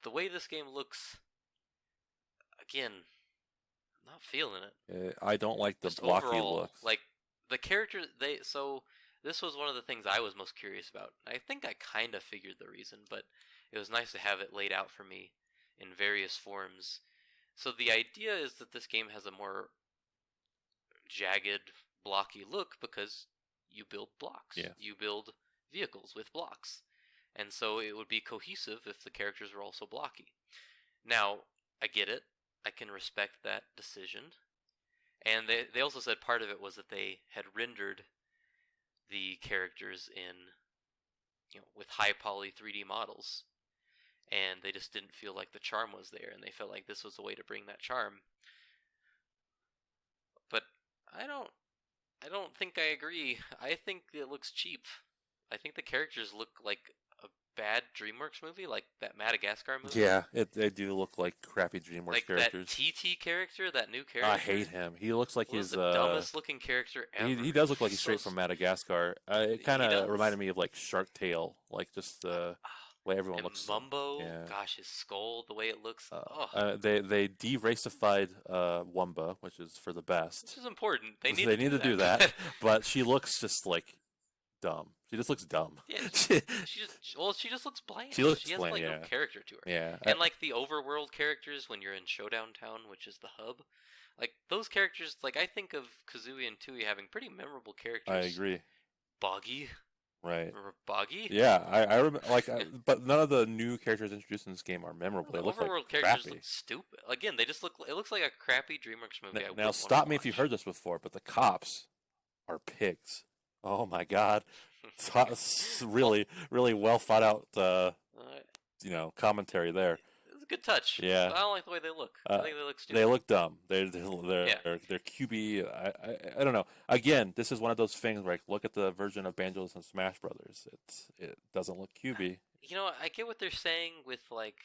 The way this game looks, again, I'm not feeling it. I don't like the just blocky overall, looks. Like, the character, so this was one of the things I was most curious about. I think I kind of figured the reason, but it was nice to have it laid out for me in various forms. So the idea is that this game has a more jagged, blocky look because you build blocks. Yeah. You build vehicles with blocks. And so it would be cohesive if the characters were also blocky. Now, I get it. I can respect that decision. And they also said part of it was that they had rendered the characters in, with high poly 3D models. And they just didn't feel like the charm was there, and they felt like this was a way to bring that charm. But I don't think I agree. I think it looks cheap. I think the characters look like a bad DreamWorks movie, like that Madagascar movie. Yeah, they do look like crappy DreamWorks characters. Like that TT character, that new character. I hate him. He looks like he's the dumbest looking character ever. He does look like he's straight from Madagascar. It kind of reminded me of like Shark Tale, like just the way everyone looks. Mumbo, gosh, his skull, the way it looks. They de-racified Wumba, which is for the best. Which is important. They need to do that. But she looks just like dumb. She just looks dumb. Yeah, she just looks bland. She looks She has bland, like yeah. no character to her. Yeah. And like the overworld characters when you're in Showdown Town, which is the hub, like those characters, like I think of Kazooie and Tooie having pretty memorable characters. I agree. Boggy. Right. Remember Boggy? Yeah, I remember, but none of the new characters introduced in this game are memorable. They look overworld like characters crappy. look stupid. Again, they just look. It looks like a crappy DreamWorks movie. Now stop me if you've heard this before, but the cops are pigs. Oh my god, it's really, really well thought out. Commentary there. It's a good touch. Yeah, I don't like the way they look. I think they look stupid. They look dumb. They're QB. I don't know. Again, this is one of those things where look at the version of Banjos and Smash Brothers. It doesn't look QB. I get what they're saying with like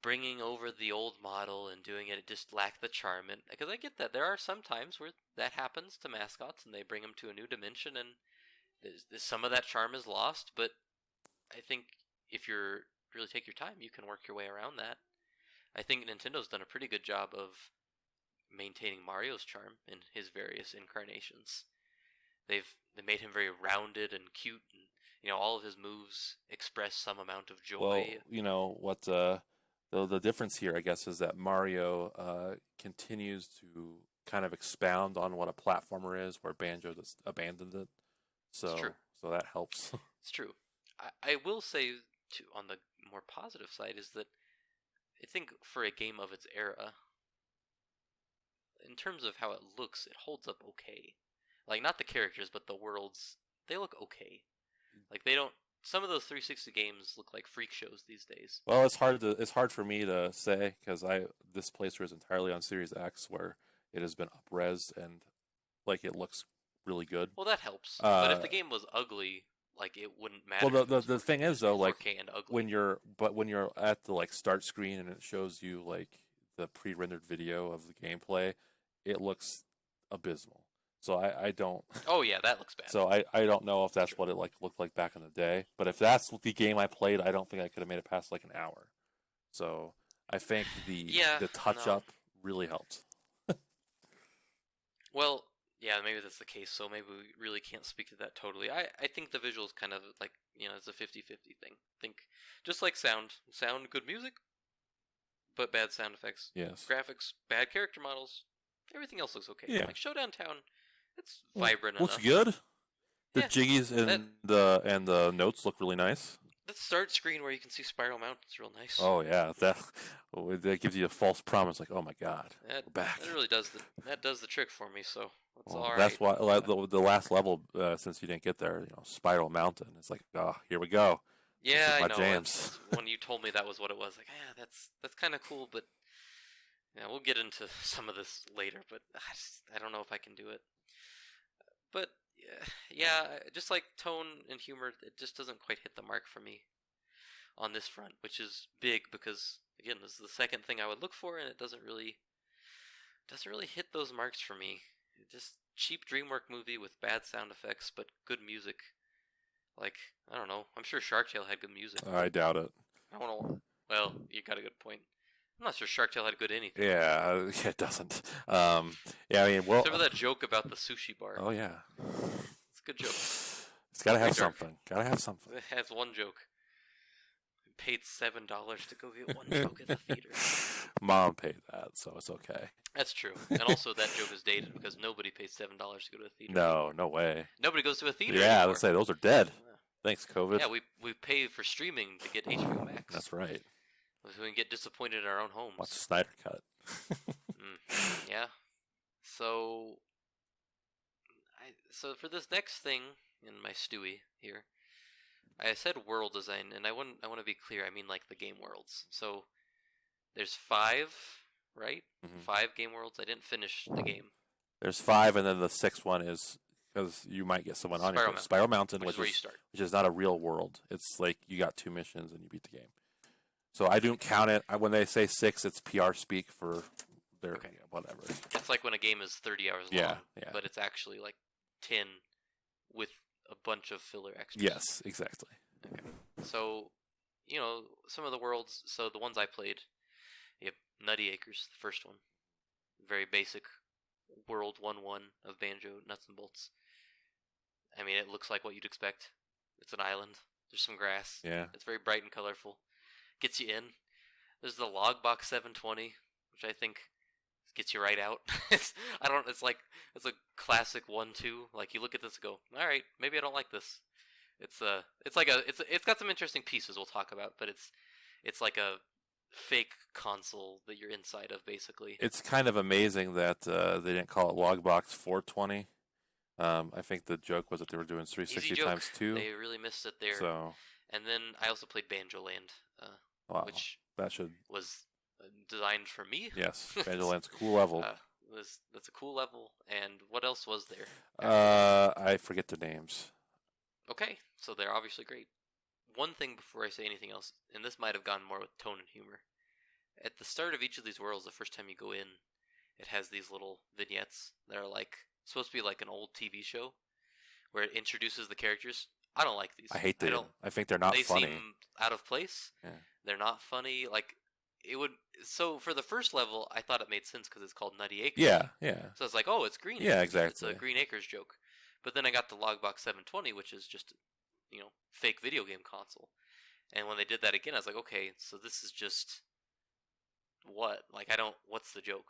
bringing over the old model and doing it just lacked the charm, and because I get that there are some times where that happens to mascots and they bring them to a new dimension and some of that charm is lost, but I think if you're really take your time, you can work your way around that. I think Nintendo's done a pretty good job of maintaining Mario's charm in his various incarnations. They made him very rounded and cute, and all of his moves express some amount of joy. Well, what the difference here, I guess, is that Mario continues to kind of expound on what a platformer is, where Banjo just abandoned it. So that helps. It's true. I will say, on the more positive side, is that I think for a game of its era, in terms of how it looks, it holds up okay. Like, not the characters, but the worlds, they look okay. Like, they don't... Some of those 360 games look like freak shows these days. Well, it's hard for me to say, because this playthrough is entirely on Series X, where it has been up-res, and, like, it looks really good. Well, that helps. But if the game was ugly... Like, it wouldn't matter. Well, the thing is, though, like, 4K and ugly. when you're at the start screen and it shows you like the pre-rendered video of the gameplay, it looks abysmal. So I don't. Oh yeah, that looks bad. So I don't know if that's what it looked like back in the day. But if that's the game I played, I don't think I could have made it past like an hour. So I think the touch up really helped. Well. Yeah, maybe that's the case, so maybe we really can't speak to that totally. I think the visuals kind of, like, it's a 50-50 thing. Think, just like sound, good music, but bad sound effects. Yes. Graphics, bad character models, everything else looks okay. Yeah. Like, Showdown Town, it's vibrant looks enough. Looks good. The jiggies and the notes look really nice. The start screen where you can see Spiral Mountain is real nice. Oh yeah, that gives you a false promise, like, oh my god, we're back. That really does the trick for me. So that's all right. That's why the last level, since you didn't get there, Spiral Mountain. It's like, oh, here we go. Yeah, I know. Jams. When you told me that was what it was, like, yeah, that's kind of cool, but we'll get into some of this later. But I don't know if I can do it. But yeah, just like tone and humor, it just doesn't quite hit the mark for me on this front, which is big because, again, this is the second thing I would look for, and it doesn't really hit those marks for me. Just cheap DreamWorks movie with bad sound effects, but good music. Like, I don't know. I'm sure Shark Tale had good music. I doubt it. Well, you got a good point. I'm not sure Shark Tale had good anything. Yeah, it doesn't. Yeah, I mean, well... Except for that joke about the sushi bar. Oh, yeah. It's a good joke. It's gotta have something. Gotta have something. It has one joke. We paid $7 to go get one joke at the theater. Mom paid that, so it's okay. That's true. And also that joke is dated because nobody pays $7 to go to a theater. No way. Nobody goes to a theater anymore. Let's say those are dead. Thanks, COVID. Yeah, we pay for streaming to get HBO Max. That's right. So we can get disappointed in our own homes. Watch Snyder Cut. Yeah. So for this next thing in my Stewie here, I said world design, and I want to be clear. I mean like the game worlds. So there's 5, right? Mm-hmm. 5 game worlds. I didn't finish the game. There's 5, and then the 6th one is, because you might get someone on here. Spiral Mountain, which is where you start. Which is not a real world. It's like you got 2 missions and you beat the game. So I don't count it. When they say 6, it's PR speak for their whatever. It's like when a game is 30 hours long, but it's actually like 10 with a bunch of filler extras. Yes, exactly. Okay. So, some of the worlds, so the ones I played, you have Nutty Acres, the first one. Very basic world 1-1 of Banjo, Nuts and Bolts. I mean, it looks like what you'd expect. It's an island. There's some grass. Yeah. It's very bright and colorful. Gets you in. There's the Logbox 720, which I think gets you right out. It's a classic 1-2. Like you look at this and go, all right, maybe I don't like this. It's got some interesting pieces we'll talk about, but it's like a fake console that you're inside of, basically. It's kind of amazing that they didn't call it Logbox 420. I think the joke was that they were doing 360 times 2. They really missed it there. So, and then I also played Banjo-Land, wow, which was designed for me. Yes, Banjo-Land's a cool level. That's a cool level. And what else was there? I forget the names. Okay, so they're obviously great. One thing before I say anything else, and this might have gone more with tone and humor. At the start of each of these worlds, the first time you go in, it has these little vignettes that are supposed to be like an old TV show, where it introduces the characters. I don't like these. I hate them. I think they're not funny. They seem out of place. Yeah. They're not funny. So for the first level, I thought it made sense because it's called Nutty Acres. Yeah. So it's like, oh, it's Green. Yeah, Acres. exactly. It's a Green Acres joke. But then I got the Logbox 720, which is just, fake video game console. And when they did that again, I was like, okay, so this is just what? What's the joke?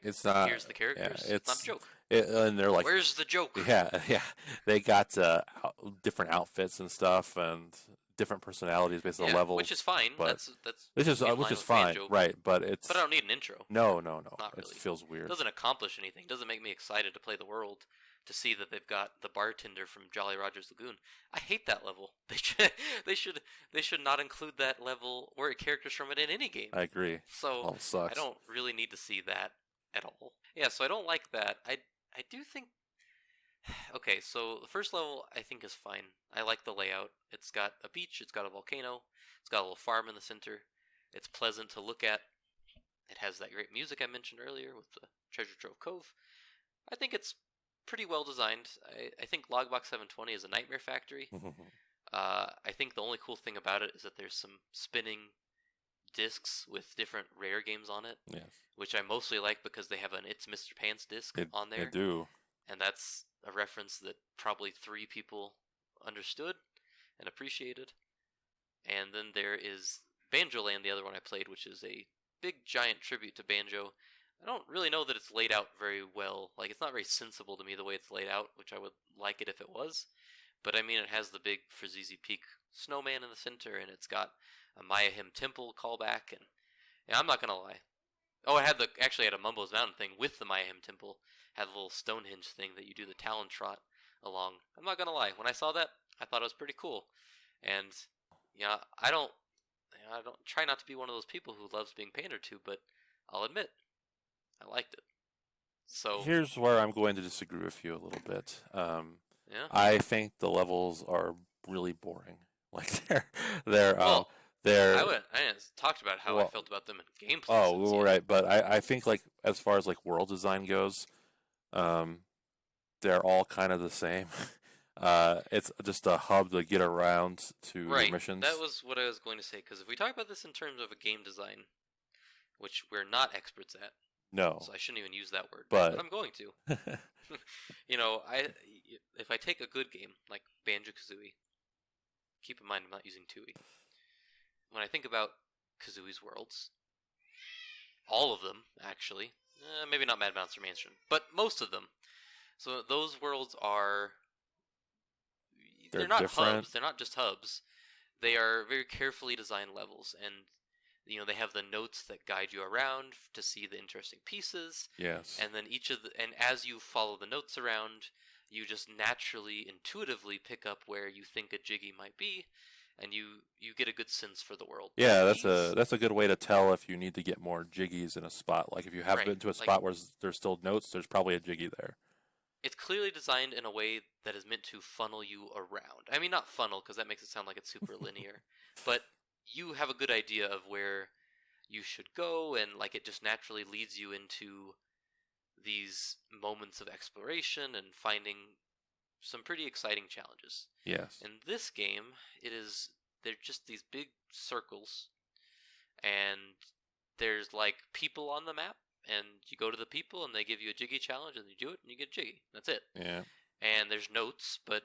It's not. Here's the characters. Yeah, it's not a joke. And they're like, where's the joke? Yeah. They got different outfits and stuff, and different personalities based on the level, which is fine. But which is fine, Banjo, right? But I don't need an intro. No. Not really. It feels weird. It doesn't accomplish anything. It doesn't make me excited to play the world. To see that they've got the bartender from Jolly Roger's Lagoon. I hate that level. They should not include that level or characters from it in any game. I agree. So sucks. I don't really need to see that at all. Yeah, so I don't like that. I do think. Okay, so the first level I think is fine. I like the layout. It's got a beach. It's got a volcano. It's got a little farm in the center. It's pleasant to look at. It has that great music I mentioned earlier with the Treasure Trove Cove. I think it's pretty well designed. I think Logbox 720 is a nightmare factory. I think the only cool thing about it is that there's some spinning discs with different rare games on it. Yes. Which I mostly like because they have an It's Mr. Pants disc on there. They do. And that's a reference that probably 3 people understood and appreciated. And then there is Banjo-Land, the other one I played, which is a big giant tribute to Banjo. I don't really know that it's laid out very well. It's not very sensible to me the way it's laid out, which I would like it if it was. But I mean, it has the big Frazizi Peak snowman in the center, and it's got a Maya Him Temple callback, and I'm not gonna lie. Oh, it had a Mumbo's Mountain thing with the Maya Him Temple. Had a little Stonehenge thing that you do the Talon Trot along. I'm not gonna lie. When I saw that, I thought it was pretty cool. And I don't try not to be one of those people who loves being pandered to, but I'll admit, I liked it. So here's where I'm going to disagree with you a little bit. Yeah. I think the levels are really boring. They're I talked about how I felt about them in gameplay. Oh, right. But I think as far as world design goes, they're all kind of the same. It's just a hub to get around to your missions. That was what I was going to say. Because if we talk about this in terms of a game design, which we're not experts at, no, so I shouldn't even use that word, but I'm going to. If I take a good game like Banjo-Kazooie, keep in mind I'm not using TUI. When I think about Kazooie's worlds, all of them actually, maybe not Mad Bouncer Mansion, but most of them. So those worlds are they're not different. hubs. They're not just hubs. They are very carefully designed levels, and they have the notes that guide you around to see the interesting pieces. Yes. And then and as you follow the notes around, you just naturally, intuitively pick up where you think a Jiggy might be, and you get a good sense for the world. Yeah, that's a good way to tell if you need to get more Jiggies in a spot. If you have been to a spot where there's still notes, there's probably a Jiggy there. It's clearly designed in a way that is meant to funnel you around. I mean, not funnel, because that makes it sound like it's super linear, but you have a good idea of where you should go, and it just naturally leads you into these moments of exploration and finding some pretty exciting challenges. Yes. In this game, they're just these big circles, and there's people on the map, and you go to the people, and they give you a Jiggy challenge, and you do it, and you get Jiggy. That's it. Yeah. And there's notes, but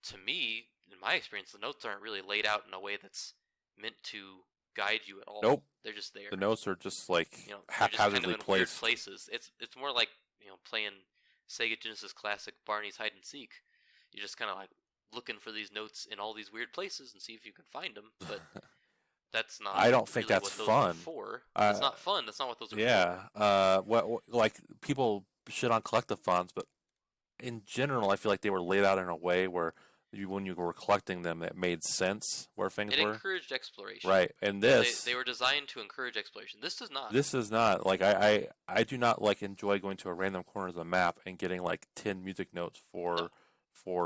to me, in my experience, the notes aren't really laid out in a way that's meant to guide you at all. Nope. They're just there. The notes are just like they're just kind of in placed. weird places. It's more like playing Sega Genesis Classic Barney's Hide and Seek. You're just kind of like looking for these notes in all these weird places and see if you can find them. But that's not. I don't think really that's what fun. Those are for. That's not fun. That's not what those are for. Yeah. Like people shit on collectathons, but in general, I feel like they were laid out in a way where when you were collecting them, it made sense where things were. It encouraged exploration. Right, and they were designed to encourage exploration. This does not. This is not. Like I do not like enjoy going to a random corner of the map and getting like 10 music notes for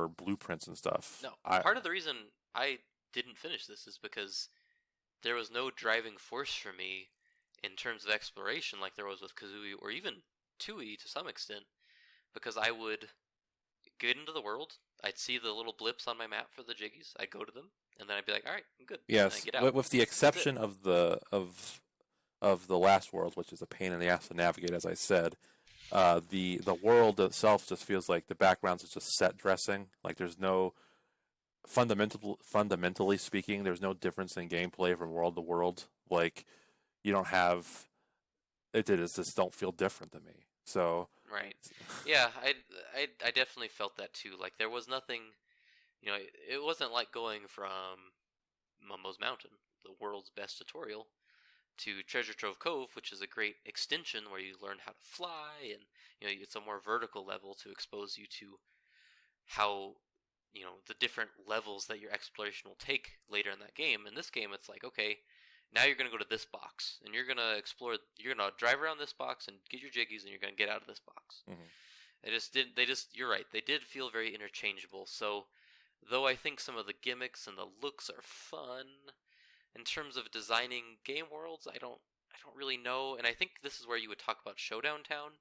blueprints and stuff. No. Part of the reason I didn't finish this is because there was no driving force for me in terms of exploration like there was with Kazooie or even Tooie to some extent, because I would get into the world, I'd see the little blips on my map for the jiggies, I'd go to them, and then I'd be like, all right, I'm good. Yes, get out. With the exception of the last world, which is a pain in the ass to navigate, as I said. The world itself just feels like the backgrounds is just set dressing. Like there's no fundamentally speaking, there's no difference in gameplay from world to world. Like you don't have it just don't feel different to me. So right, yeah, I definitely felt that too. Like there was nothing, it wasn't like going from Mumbo's Mountain, the world's best tutorial, to Treasure Trove Cove, which is a great extension where you learn how to fly, and it's a more vertical level to expose you to how the different levels that your exploration will take later in that game. In this game, it's like, okay, now you're going to go to this box, and you're going to explore, you're going to drive around this box and get your jiggies, and you're going to get out of this box. Mm-hmm. You're right, they did feel very interchangeable. So though I think some of the gimmicks and the looks are fun, in terms of designing game worlds, I don't really know. And I think this is where you would talk about Showdown Town,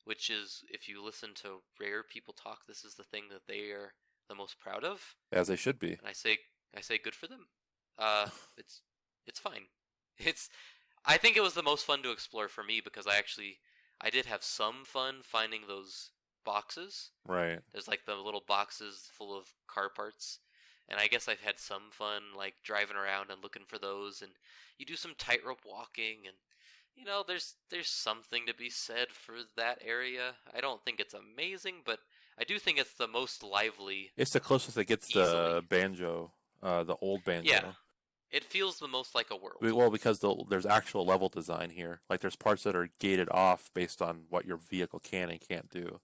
which is, if you listen to Rare people talk, this is the thing that they are the most proud of. As they should be. And I say good for them. It's fine. I think it was the most fun to explore for me because I did have some fun finding those boxes. Right. There's like the little boxes full of car parts. And I guess I've had some fun, like, driving around and looking for those, and you do some tightrope walking, and, there's something to be said for that area. I don't think it's amazing, but I do think it's the most lively. It's the closest it gets to Banjo, the old Banjo. Yeah, it feels the most like a world. Well, because there's actual level design here. Like, there's parts that are gated off based on what your vehicle can and can't do.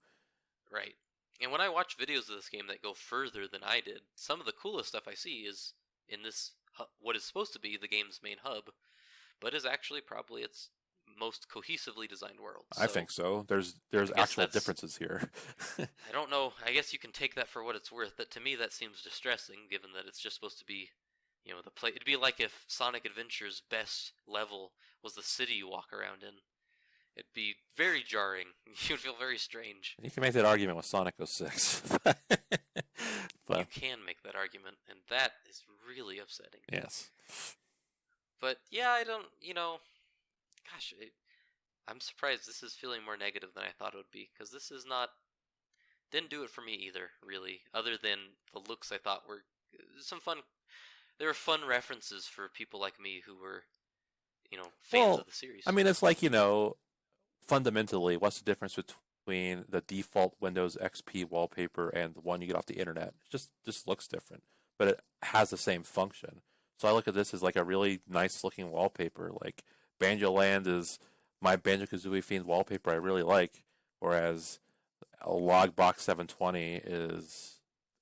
Right. And when I watch videos of this game that go further than I did, some of the coolest stuff I see is in this, what is supposed to be the game's main hub, but is actually probably its most cohesively designed world. So I think so. There's actual differences here. I don't know. I guess you can take that for what it's worth. That to me, that seems distressing, given that it's just supposed to be, the play. It'd be like if Sonic Adventure's best level was the city you walk around in. It'd be very jarring. You'd feel very strange. You can make that argument with Sonic 06. But you can make that argument, and that is really upsetting. Yes. But yeah, I don't, gosh, I'm surprised this is feeling more negative than I thought it would be, because this is didn't do it for me either, really, other than the looks I thought were some fun. There were fun references for people like me who were, fans of the series. I mean, it's like, fundamentally, what's the difference between the default Windows XP wallpaper and the one you get off the internet? It just looks different, but it has the same function. So I look at this as like a really nice looking wallpaper. Like Banjo Land is my Banjo-Kazooie themed wallpaper I really like, whereas a Logbox 720 is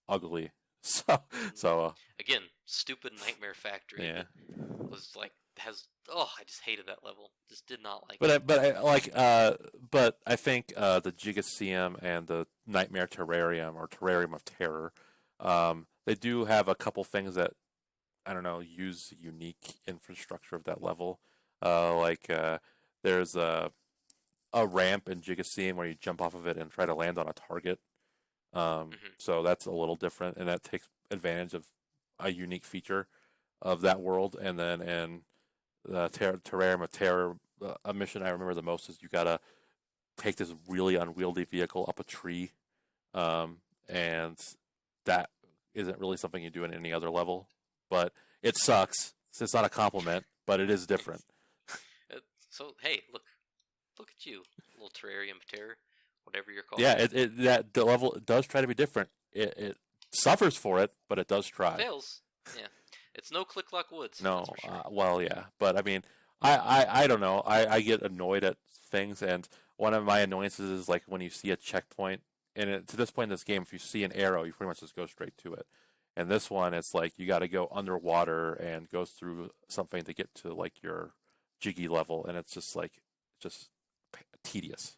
ugly. So again, stupid Nightmare Factory. Yeah. Was like I just hated that level. Just did not like it. But I think the Gigaseum and the Nightmare Terrarium or Terrarium of Terror, they do have a couple things that I don't know use unique infrastructure of that level. There's a ramp in Gigaseum where you jump off of it and try to land on a target. So that's a little different, and that takes advantage of a unique feature of that world. And then in the Terrarium of Terror, a mission I remember the most is you gotta take this really unwieldy vehicle up a tree, and that isn't really something you do in any other level. But it sucks. It's not a compliment, but it is different. So hey, look at you, little Terrarium of Terror, whatever you're called. Yeah, the level does try to be different. It suffers for it, but it does try. Fails. Yeah, it's no Click Lock Woods. No, for sure. well, yeah, but I mean, I don't know. I get annoyed at things, and one of my annoyances is like when you see a checkpoint, and to this point in this game, if you see an arrow, you pretty much just go straight to it. And this one, it's like you got to go underwater and go through something to get to like your jiggy level, and it's just like just tedious.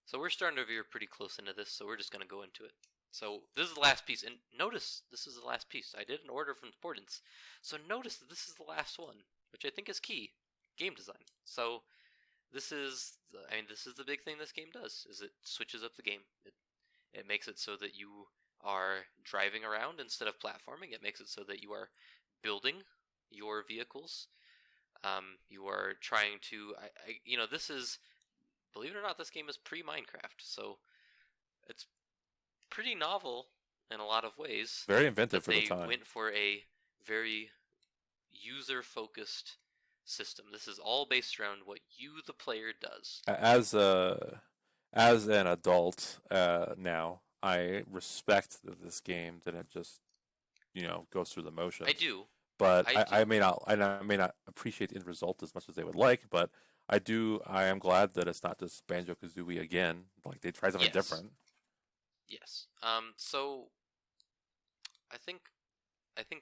So we're starting to veer pretty close into this, so we're just going to go into it. So this is the last piece, and notice this is the last piece. I did an order of importance, so notice that this is the last one, which I think is key, game design. So this is, this is the big thing this game does, is it switches up the game. It makes it so that you are driving around instead of platforming. It makes it so that you are building your vehicles. You are trying to, this is, believe it or not, this game is pre-Minecraft, so it's pretty novel in a lot of ways. Very inventive for the time. They went for a very user-focused system. This is all based around what you, the player, does. As an adult now, I respect that this game didn't just go through the motions. I do. But I may not appreciate the end result as much as they would like, but I am glad that it's not just Banjo-Kazooie again. Like they tried something different. Yes. So I think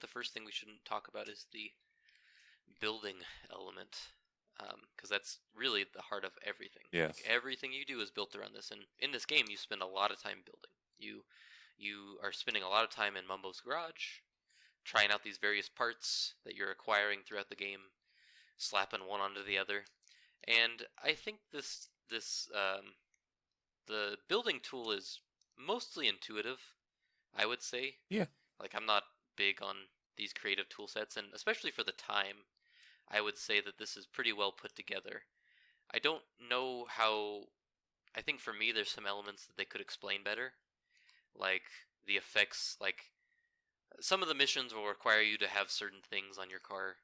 the first thing we shouldn't talk about is the building element, because that's really the heart of everything. Yes. Like, everything you do is built around this, and in this game you spend a lot of time building. You are spending a lot of time in Mumbo's garage, trying out these various parts that you're acquiring throughout the game, slapping one onto the other, and I think the building tool is mostly intuitive, I would say. Yeah. Like, I'm not big on these creative tool sets, and especially for the time, I would say that this is pretty well put together. I don't know how... I think for me, there's some elements that they could explain better. Like, the effects, like... Some of the missions will require you to have certain things on your car.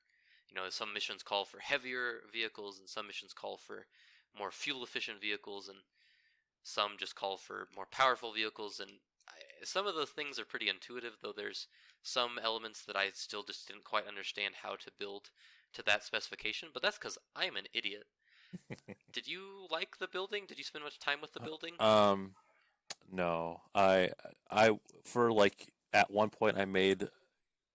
Some missions call for heavier vehicles, and some missions call for more fuel-efficient vehicles, and some just call for more powerful vehicles, and some of the things are pretty intuitive, though there's some elements that I still just didn't quite understand how to build to that specification, but that's because I'm an idiot. Did you like the building? Did you spend much time with the building? No. I for like at one point I made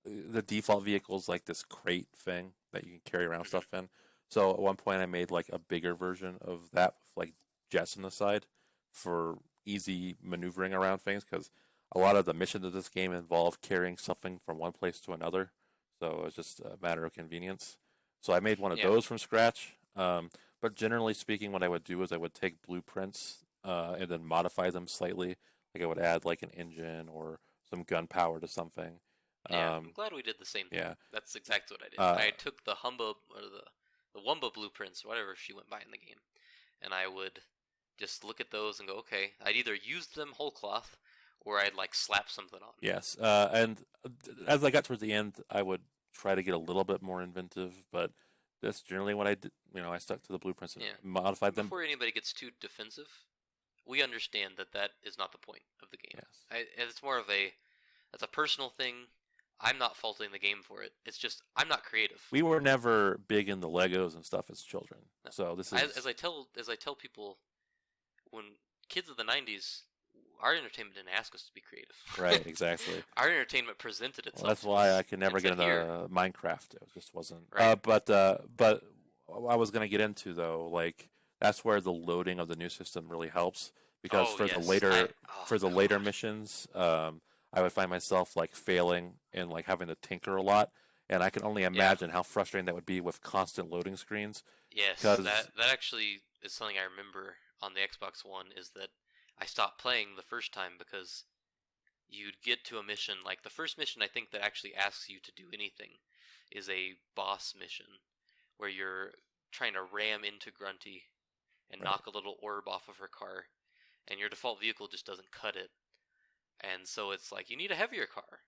the default vehicles like this crate thing that you can carry around stuff in. So at one point I made like a bigger version of that with like jets on the side for easy maneuvering around things, because a lot of the missions of this game involve carrying something from one place to another. So it's just a matter of convenience. So I made one of those from scratch. But generally speaking, what I would do is I would take blueprints and then modify them slightly. Like I would add like an engine or some gunpowder to something. Yeah, I'm glad we did the same thing. Yeah. That's exactly what I did. I took the Humba, or the Wumba blueprints, whatever she went by in the game, and I would just look at those and go, okay, I'd either use them whole cloth, or I'd like slap something on. Yes, and as I got towards the end, I would try to get a little bit more inventive, but that's generally what I did. I stuck to the blueprints and modified them. Before anybody gets too defensive, we understand that is not the point of the game. Yes. It's more of that's a personal thing. I'm not faulting the game for it. It's just I'm not creative. We were never big in the Legos and stuff as children, so this is as I tell people, when kids of the '90s, our entertainment didn't ask us to be creative. Right, exactly. Our entertainment presented itself. Well, that's why I could never get into Minecraft. It just wasn't. Right. But I was going to get into though, like that's where the loading of the new system really helps, because for the later missions, I would find myself like failing and like having to tinker a lot, and I can only imagine how frustrating that would be with constant loading screens. Yes, that actually is something I remember on the Xbox One, is that I stopped playing the first time because you'd get to a mission, like the first mission I think that actually asks you to do anything is a boss mission where you're trying to ram into Grunty and knock a little orb off of her car, and your default vehicle just doesn't cut it. And so it's like, you need a heavier car.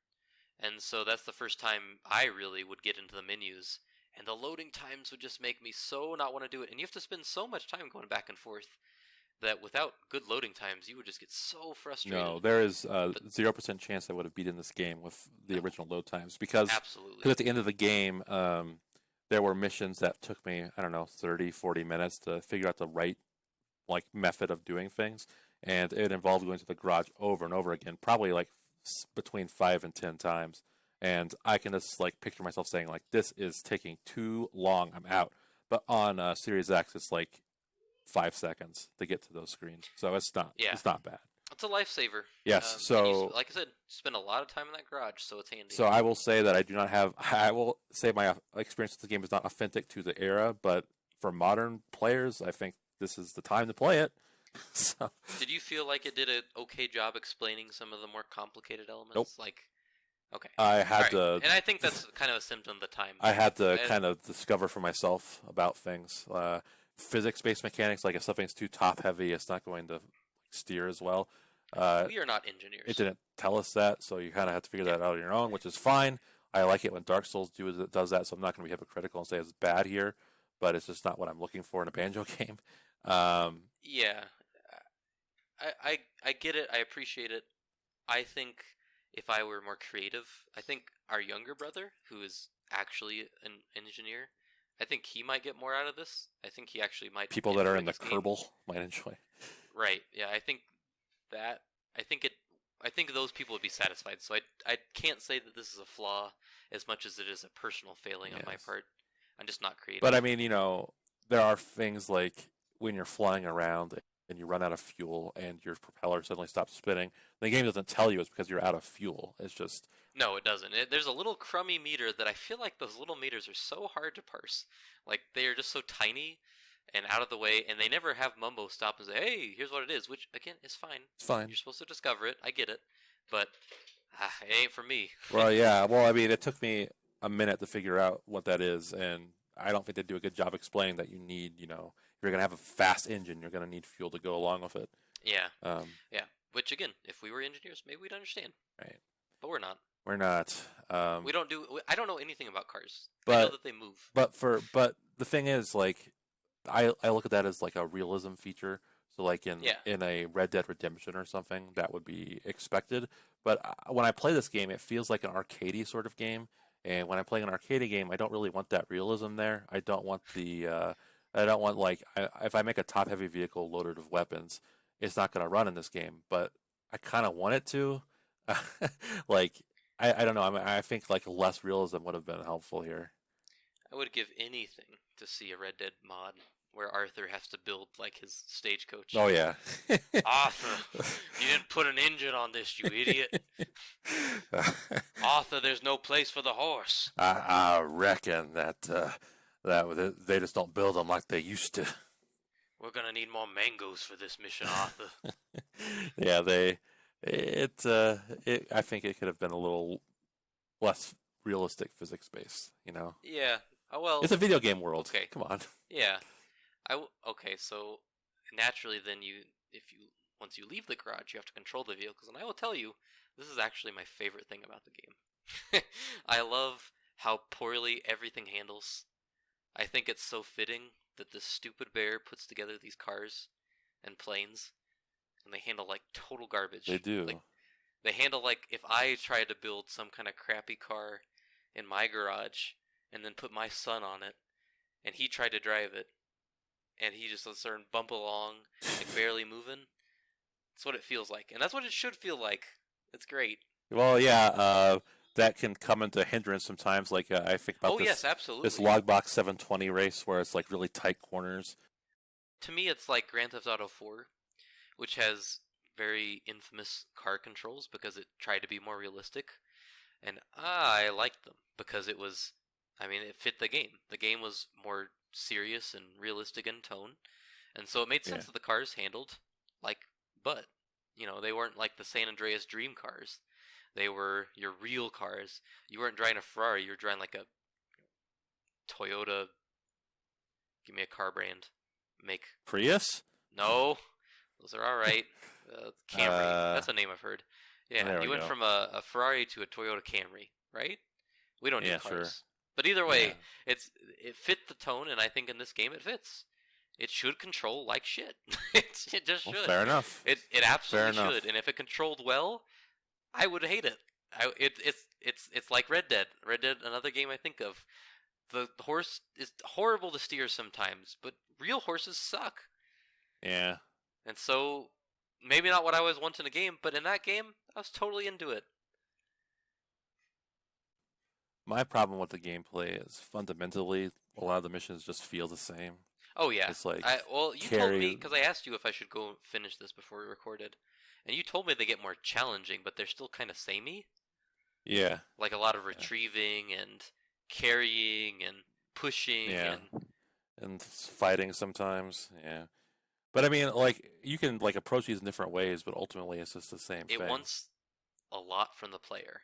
And so that's the first time I really would get into the menus. And the loading times would just make me so not want to do it. And you have to spend so much time going back and forth that without good loading times, you would just get so frustrated. No, there is 0% chance I would have beaten this game with the original load times because absolutely. At the end of the game, there were missions that took me, I don't know, 30, 40 minutes to figure out the right method of doing things, and it involved going to the garage over and over again, probably between 5 and 10 times. And I can just picture myself saying this is taking too long, I'm out. But on Series X, it's 5 seconds to get to those screens, so it's not bad. It's a lifesaver. Yes, so like I said, spend a lot of time in that garage, so it's handy. So I will say that I will say my experience with the game is not authentic to the era, but for modern players, I think this is the time to play it. So. Did you feel like it did an okay job explaining some of the more complicated elements? Nope. Okay. I had to, and I think that's kind of a symptom of the time. I had to kind of discover for myself about things. Physics-based mechanics, if something's too top-heavy, it's not going to steer as well. We are not engineers. It didn't tell us that, so you kind of have to figure that out on your own, which is fine. I like it when Dark Souls does that, so I'm not going to be hypocritical and say it's bad here, but it's just not what I'm looking for in a Banjo game. Yeah, I get it. I appreciate it. I think if I were more creative, I think our younger brother, who is actually an engineer, I think he might get more out of this. I think he actually might. People that are in the Kerbal might enjoy. Right. Yeah. I think those people would be satisfied. So I can't say that this is a flaw as much as it is a personal failing on my part. I'm just not creative. But I mean, there are things like when you're flying around and you run out of fuel and your propeller suddenly stops spinning. The game doesn't tell you it's because you're out of fuel. It's just... No, it doesn't. There's a little crummy meter that I feel like those little meters are so hard to parse. They are just so tiny and out of the way, and they never have Mumbo stop and say, hey, here's what it is, which, again, is fine. It's fine. You're supposed to discover it. I get it. But it ain't for me. Well, yeah. Well, I mean, it took me a minute to figure out what that is, and I don't think they do a good job explaining that you need, if you're going to have a fast engine, you're going to need fuel to go along with it. Yeah. Yeah. Which, again, if we were engineers, maybe we'd understand. Right. But we're not. We're not. We don't do... I don't know anything about cars. But, I know that they move. But the thing is, I look at that as a realism feature. So in a Red Dead Redemption or something, that would be expected. But when I play this game, it feels like an arcadey sort of game. And when I'm playing an arcadey game, I don't really want that realism there. I don't want if I make a top-heavy vehicle loaded with weapons, it's not going to run in this game. But I kind of want it to. I don't know. I think less realism would have been helpful here. I would give anything to see a Red Dead mod where Arthur has to build his stagecoach. Oh yeah. Arthur, you didn't put an engine on this, you idiot. Arthur, there's no place for the horse. I reckon that they just don't build them like they used to. We're gonna need more mangoes for this mission, Arthur. Yeah, I think it could have been a little less realistic physics based, Yeah. Oh, well. It's a video game world. Okay. Come on. Yeah. Okay, so naturally then once you leave the garage, you have to control the vehicles, and I will tell you, this is actually my favorite thing about the game. I love how poorly everything handles. I think it's so fitting that this stupid bear puts together these cars and planes, and they handle total garbage. They do. They handle if I tried to build some kind of crappy car in my garage and then put my son on it, and he tried to drive it, and he just started to bump along, barely moving. That's what it feels like, and that's what it should feel like. It's great. Well, yeah, that can come into hindrance sometimes. I think about this. Yes, absolutely. This Logbox 720 race where it's really tight corners. To me, it's like Grand Theft Auto 4, which has very infamous car controls because it tried to be more realistic, and I liked them because it fit the game. The game was more serious and realistic in tone, and so it made sense that the cars handled but they weren't like the San Andreas dream cars. They were your real cars. You weren't driving a Ferrari, you were driving a Toyota. Give me a car brand. Make Prius? No, those are all right. Camry. That's a name I've heard. Yeah, There we you went go. from a Ferrari to a Toyota Camry, right? We don't do Yeah, cars. sure. But either Yeah. way, it fit the tone, and I think in this game it fits. It should control like shit. It just Well, should. fair enough. It Fair absolutely enough. should. And if it controlled well, I would hate it. It's like Red Dead. Red Dead, another game I think of. The horse is horrible to steer sometimes, but real horses suck. Yeah. And so maybe not what I always want in a game, but in that game, I was totally into it. My problem with the gameplay is fundamentally a lot of the missions just feel the same. Oh yeah. It's like Well, you told me because I asked you if I should go finish this before we recorded, and you told me they get more challenging, but they're still kind of samey. Yeah. Like a lot of retrieving and carrying and pushing and fighting sometimes. Yeah. But I mean, like you can like approach these in different ways, but ultimately it's just the same thing. It wants a lot from the player.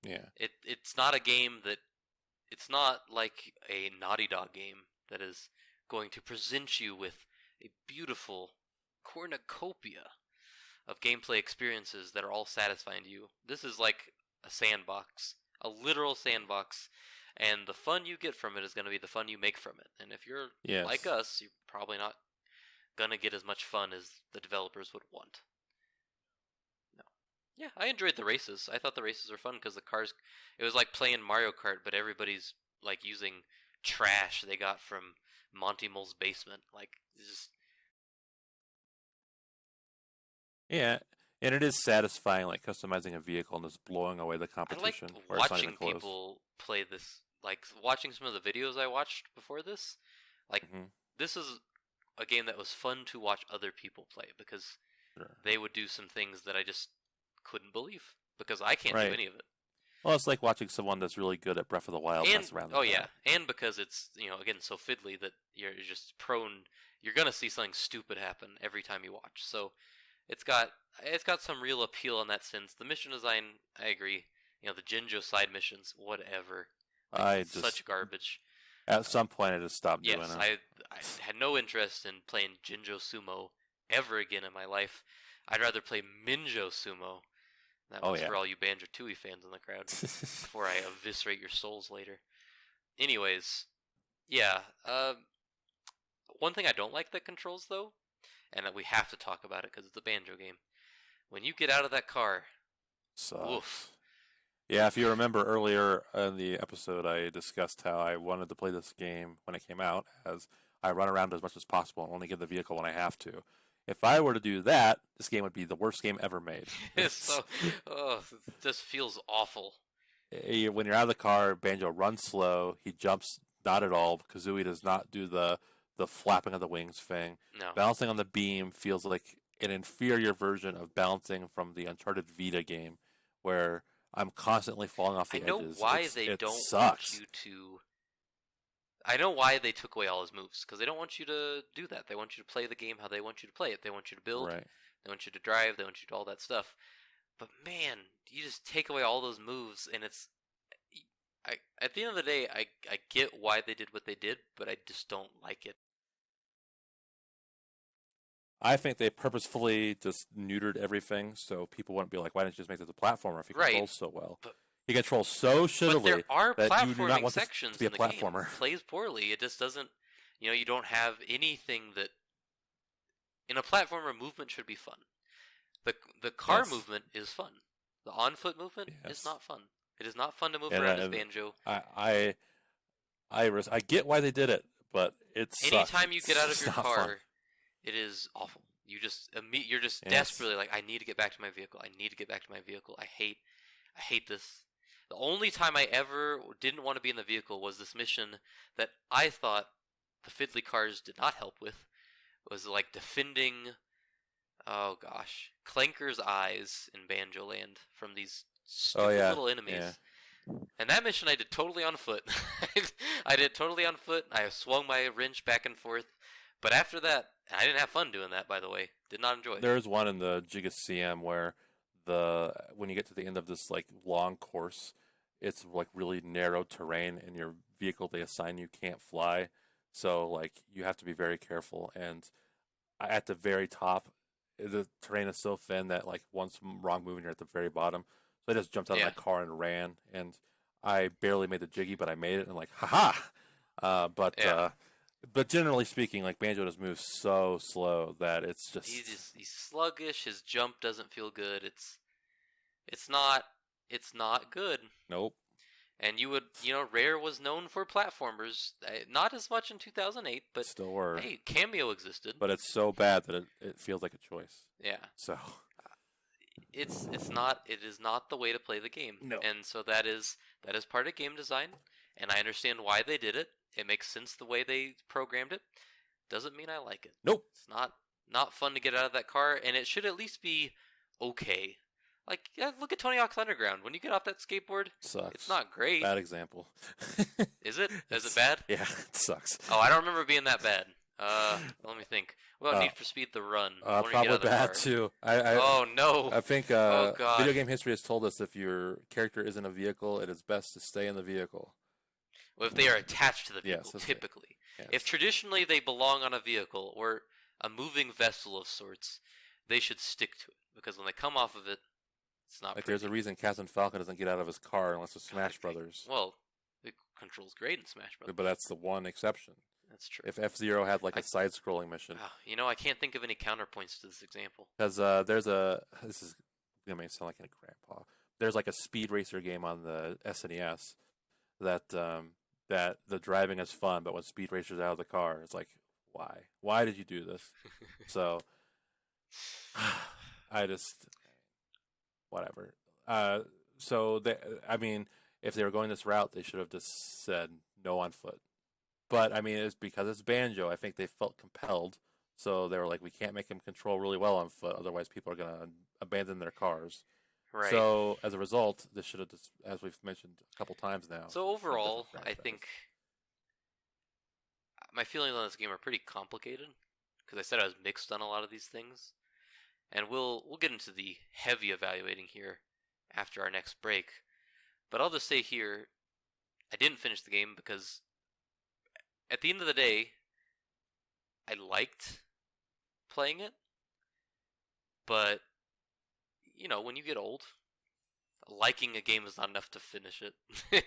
Yeah. It's not a game that it's not like a Naughty Dog game that is going to present you with a beautiful cornucopia of gameplay experiences that are all satisfying to you. This is like a sandbox, a literal sandbox, and the fun you get from it is going to be the fun you make from it. And if you're like us, you're probably not going to get as much fun as the developers would want. No. Yeah, I enjoyed the races. I thought the races were fun because the cars, it was like playing Mario Kart, but everybody's like using trash they got from Monty Mole's basement. Like, it's just... Yeah, and it is satisfying, like customizing a vehicle and just blowing away the competition. I like watching people play this. Like watching some of the videos I watched before this. Like this is a game that was fun to watch other people play because they would do some things that I just couldn't believe because I can't do any of it. Well, it's like watching someone that's really good at Breath of the Wild mess around. Yeah, and because it's again so fiddly that you're just prone. You're gonna see something stupid happen every time you watch. So it's got some real appeal in that sense. The mission design, I agree. The Jinjo side missions, whatever. Such garbage. At some point, I just stopped doing it. Yes, I had no interest in playing Jinjo Sumo ever again in my life. I'd rather play Minjo Sumo. That one's for all you Banjo-Tooie fans in the crowd. Before I eviscerate your souls later. Anyways, yeah. One thing I don't like that controls, though, and that we have to talk about it because it's a Banjo game. When you get out of that car, woof. Yeah, if you remember earlier in the episode, I discussed how I wanted to play this game when it came out, as I run around as much as possible and only get the vehicle when I have to. If I were to do that, this game would be the worst game ever made. It just feels awful. When you're out of the car, Banjo runs slow. He jumps not at all. Kazooie does not do the flapping of the wings thing. No. Balancing on the beam feels like an inferior version of balancing from the Uncharted Vita game, where I'm constantly falling off the edges. I know why they don't want you to... I know why they took away all his moves, because they don't want you to do that. They want you to play the game how they want you to play it. They want you to build, they want you to drive, they want you to do all that stuff. But man, you just take away all those moves, and it's... at the end of the day, I get why they did what they did, but I just don't like it. I think they purposefully just neutered everything so people wouldn't be like, why didn't you just make this a platformer if he controls so well? He controls so shittily that you do not want sections to be a platformer. It plays poorly. It just doesn't, you don't have anything that... In a platformer, movement should be fun. The car movement is fun. The on-foot movement is not fun. It is not fun to move around as Banjo. I get why they did it, but it sucks. Anytime you get out of your car, it is awful. You're just desperately like, I need to get back to my vehicle. I need to get back to my vehicle. I hate this. The only time I ever didn't want to be in the vehicle was this mission that I thought the fiddly cars did not help with. It was like defending, Clanker's eyes in Banjo Land from these stupid little enemies. Yeah. And that mission I did totally on foot. I did totally on foot. I swung my wrench back and forth. But after that, I didn't have fun doing that, by the way. Did not enjoy it. There's one in the Giga CM where when you get to the end of this like long course, it's like really narrow terrain, and your vehicle they assign you can't fly. So like you have to be very careful. And at the very top, the terrain is so thin that like once wrong move and you're at the very bottom. So I just jumped out of my car and ran, and I barely made the jiggy, but I made it, and like, haha! But generally speaking, like Banjo just moves so slow that it's just he's sluggish. His jump doesn't feel good. It's not good. Nope. And Rare was known for platformers. Not as much in 2008, but still were. Hey, Cameo existed. But it's so bad that it feels like a choice. Yeah. So it is not the way to play the game. No. And so that is part of game design, and I understand why they did it. It makes sense the way they programmed it. Doesn't mean I like it. Nope. It's not fun to get out of that car, and it should at least be okay. Like, look at Tony Hawk's Underground. When you get off that skateboard, sucks. It's not great. Bad example. Is it? Is it bad? Yeah, it sucks. Oh, I don't remember it being that bad. Let me think. Well, Need for Speed: The Run. Probably bad too. Oh no. I think video game history has told us if your character isn't a vehicle, it is best to stay in the vehicle. Well, if they are attached to the vehicle, typically. Yes. If traditionally they belong on a vehicle or a moving vessel of sorts, they should stick to it, because when they come off of it, it's not like pretty. There's a reason Captain Falcon doesn't get out of his car unless it's Smash Brothers. Well, it controls great in Smash Brothers. But that's the one exception. That's true. If F-Zero had like a side-scrolling mission. I can't think of any counterpoints to this example. Because this is going to sound like a grandpa. There's like a Speed Racer game on the SNES that the driving is fun, but when Speed Racer's out of the car, it's like, why? Why did you do this? So, I just... whatever. If they were going this route, they should have just said no on foot. But I mean, it's because it's Banjo. I think they felt compelled, so they were like, we can't make him control really well on foot, otherwise people are gonna abandon their cars. Right. So as a result, this should have just, as we've mentioned a couple times now. So overall, I think my feelings on this game are pretty complicated, because I said I was mixed on a lot of these things. And we'll get into the heavy evaluating here after our next break. But I'll just say here, I didn't finish the game because at the end of the day, I liked playing it. But, when you get old, liking a game is not enough to finish it.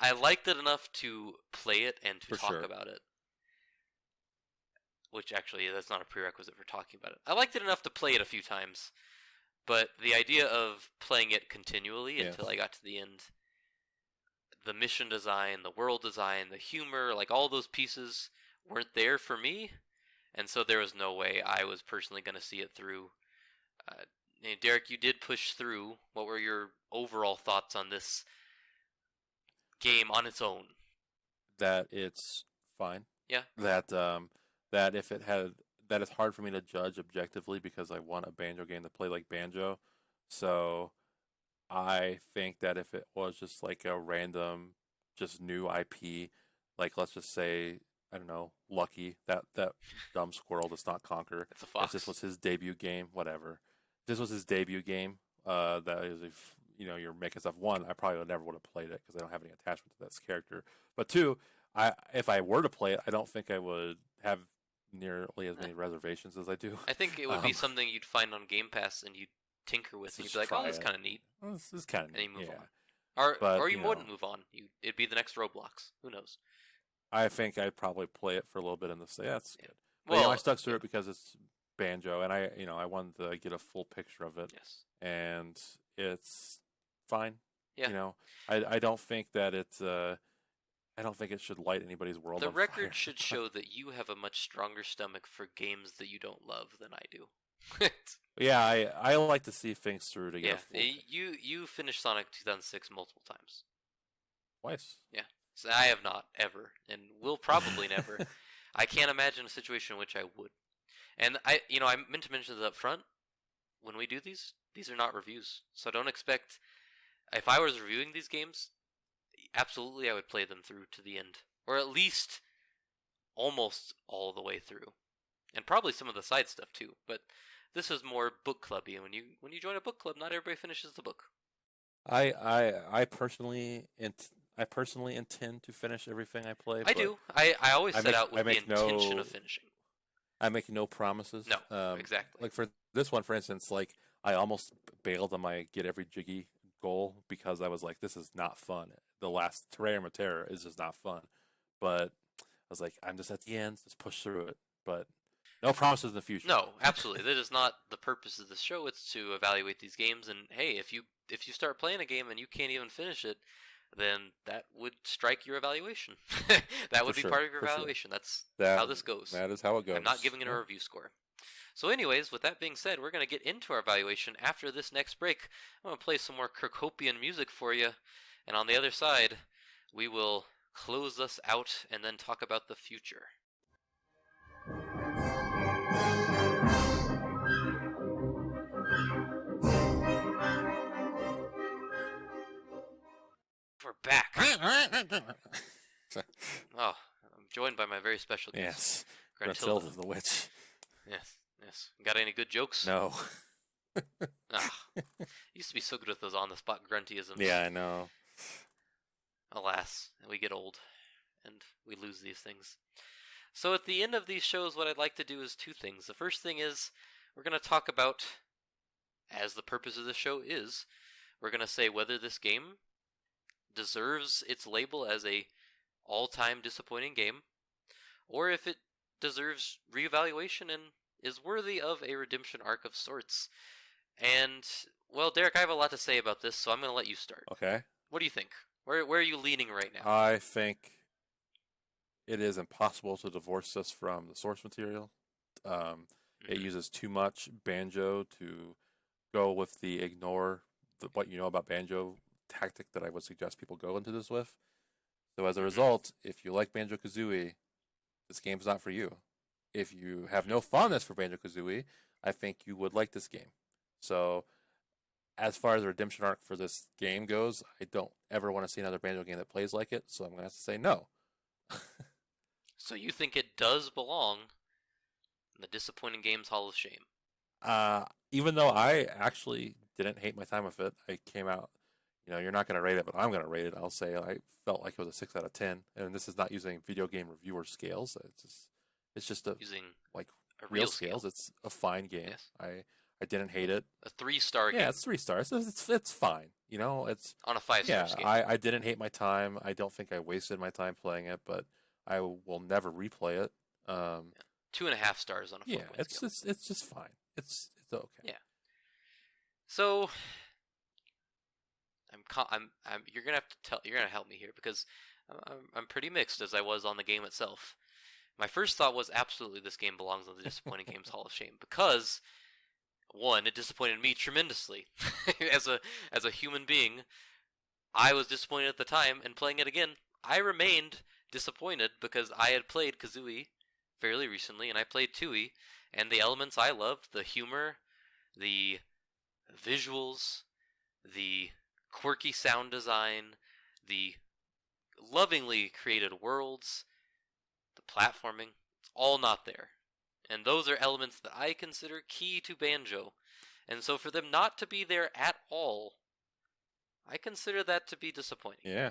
I liked it enough to play it and to talk about it. Which actually, that's not a prerequisite for talking about it. I liked it enough to play it a few times, but the idea of playing it continually until I got to the end, the mission design, the world design, the humor, like all those pieces weren't there for me, and so there was no way I was personally going to see it through. Derek, you did push through. What were your overall thoughts on this game on its own? That it's fine. Yeah. That if it had, that it's hard for me to judge objectively because I want a Banjo game to play like Banjo. So I think that if it was just like a random, just new IP, like let's just say, I don't know, Lucky, that dumb squirrel does not conquer. It's a fox. If this was his debut game, whatever. If this was his debut game, that is, if you're making stuff. One, I probably never would have played it because I don't have any attachment to this character. But two, if I were to play it, I don't think I would have nearly as many reservations as I do. I think it would be something you'd find on Game Pass and you'd tinker with, and you'd be like, "Oh, that's kind of neat." Well, this is kind of neat. And you move on, or you wouldn't move on. It'd be the next Roblox. Who knows? I think I'd probably play it for a little bit and say, "That's good." Well, I stuck to it because it's Banjo, and I wanted to get a full picture of it. Yes. And it's fine. Yeah. I don't think that it's. I don't think it should light anybody's world on fire. The record should show that you have a much stronger stomach for games that you don't love than I do. Yeah, I like to see things through to get. Yeah, you finished Sonic 2006 multiple times. Twice. Yeah, so I have not ever, and will probably never. I can't imagine a situation in which I would. And I meant to mention this up front. When we do these are not reviews, so don't expect. If I was reviewing these games, absolutely I would play them through to the end, or at least almost all the way through, and probably some of the side stuff too. But this is more book clubby, and when you join a book club, not everybody finishes the book. I personally intend to finish everything I play. I do. I always set out with the intention of finishing. I make no promises. No, exactly. Like for This one, for instance, like I almost bailed on my get every jiggy goal because I was like, this is not fun. The last Terrarium of Terror is just not fun. But I was like, I'm just at the end, just push through it. But no promises in the future. No, absolutely. That is not the purpose of the show. It's to evaluate these games. And hey, if you start playing a game and you can't even finish it, then that would strike your evaluation. That would be part of your evaluation. That's how this goes. That is how it goes. I'm not giving it a review score. So anyways, with that being said, we're going to get into our evaluation after this next break. I'm going to play some more Kirkopian music for you. And on the other side, we will close us out and then talk about the future. We're back. Oh, I'm joined by my very special guest. Yes. Gruntilda the witch. Yes, yes. Got any good jokes? No. Used to be so good with those on-the-spot gruntyisms. Yeah, I know. Alas, we get old, and we lose these things. So at the end of these shows, what I'd like to do is two things. The first thing is, we're going to talk about, as the purpose of the show is, we're going to say whether this game deserves its label as a all-time disappointing game, or if it deserves reevaluation and is worthy of a redemption arc of sorts. And, well, Derek, I have a lot to say about this, so I'm going to let you start. Okay. What do you think? Where are you leaning right now? I think it is impossible to divorce this from the source material. It uses too much Banjo to go with the ignore what you know about Banjo tactic that I would suggest people go into this with. So as a result, if you like Banjo-Kazooie, this game's not for you. If you have no fondness for Banjo-Kazooie, I think you would like this game. So as far as the redemption arc for this game goes, I don't ever want to see another Banjo game that plays like it, so I'm going to have to say no. So you think it does belong in the Disappointing Games Hall of Shame? Even though I actually didn't hate my time with it, I came out, you're not going to rate it, but I'm going to rate it. I'll say I felt like it was a 6 out of 10, and this is not using video game reviewer scales. It's just using like real scales. It's a fine game. Yes. I didn't hate it. A 3-star game. Yeah, it's 3 stars. It's fine. It's on a 5-star scale. I didn't hate my time. I don't think I wasted my time playing it, but I will never replay it. 2.5 stars on a 4-point scale. It's just fine. It's okay. Yeah. So you're gonna help me here because I'm pretty mixed as I was on the game itself. My first thought was absolutely this game belongs on the Disappointing Games Hall of Shame because, one, it disappointed me tremendously as a human being. I was disappointed at the time, and playing it again, I remained disappointed because I had played Kazooie fairly recently, and I played Tooie, and the elements I loved, the humor, the visuals, the quirky sound design, the lovingly created worlds, the platforming, it's all not there. And those are elements that I consider key to Banjo. And so for them not to be there at all, I consider that to be disappointing. Yeah.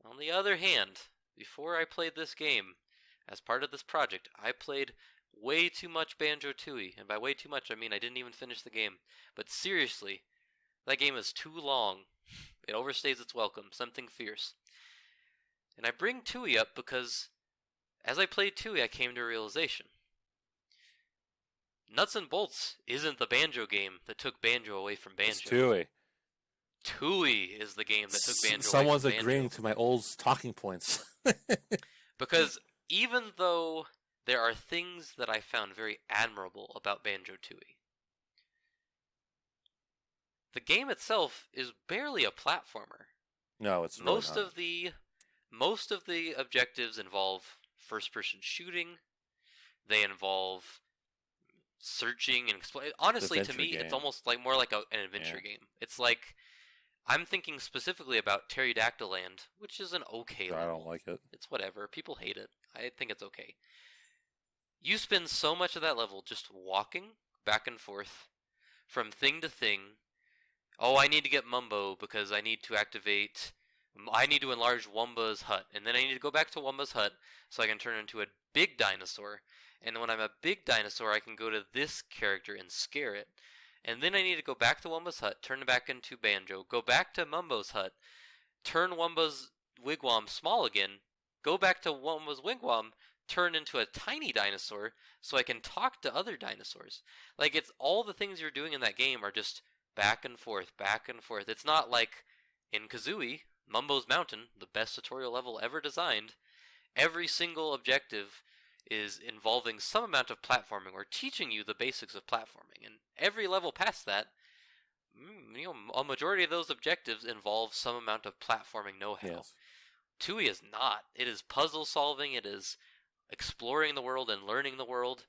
On the other hand, before I played this game, as part of this project, I played way too much Banjo-Tooie. And by way too much, I mean I didn't even finish the game. But seriously, that game is too long. It overstays its welcome. Something fierce. And I bring Tooie up because as I played Tooie, I came to a realization. Nuts and Bolts isn't the Banjo game that took Banjo away from Banjo. It's Tooie. Tooie is the game that took Banjo Someone's away from agreeing Banjo. to my old talking points. Because even though there are things that I found very admirable about Banjo-Tooie, the game itself is barely a platformer. No, it's really not. Most of the objectives involve first-person shooting. They involve searching and exploring. Honestly, to me, it's almost like more like an adventure game. It's like I'm thinking specifically about Pterodactyl Land, which is an okay level. I don't like it. It's whatever. People hate it. I think it's okay. You spend so much of that level just walking back and forth from thing to thing. Oh, I need to get Mumbo because I need to enlarge Wumba's hut. And then I need to go back to Wumba's hut so I can turn into a big dinosaur. And when I'm a big dinosaur, I can go to this character and scare it. And then I need to go back to Wumba's hut, turn it back into Banjo, go back to Mumbo's hut, turn Wumba's wigwam small again, go back to Wumba's wigwam, turn into a tiny dinosaur so I can talk to other dinosaurs. Like, it's all the things you're doing in that game are just back and forth, back and forth. It's not like in Kazooie, Mumbo's Mountain, the best tutorial level ever designed. Every single objective is involving some amount of platforming or teaching you the basics of platforming. And every level past that, a majority of those objectives involve some amount of platforming know-how. Yes. Tooie is not. It is puzzle solving, it is exploring the world and learning the world,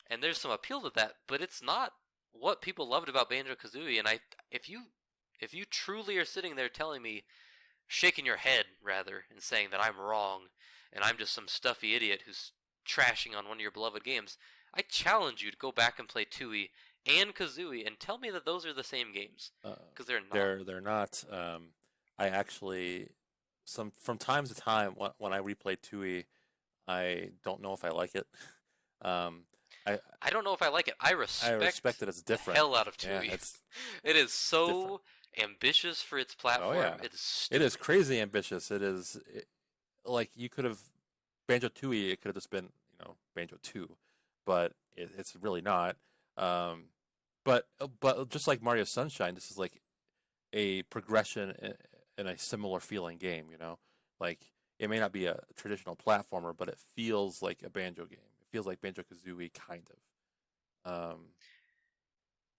and there's some appeal to that, but it's not what people loved about Banjo-Kazooie. And if you truly are sitting there telling me, shaking your head rather, and saying that I'm wrong, and I'm just some stuffy idiot who's trashing on one of your beloved games, I challenge you to go back and play Tooie and Kazooie and tell me that those are the same games, because they're not. They're not. I actually, from time to time, when I replay Tooie, I don't know if I like it. I don't know if I like it. I respect that it's different. The hell out of Tooie. Yeah, it is so ambitious for its platform. Oh, yeah. It is crazy ambitious. It is like you could have Banjo-Tooie. It could have just been Banjo 2, but it's really not. But just like Mario Sunshine, this is like a progression in a similar feeling game. Like it may not be a traditional platformer, but it feels like a Banjo game. It feels like Banjo-Kazooie, kind of.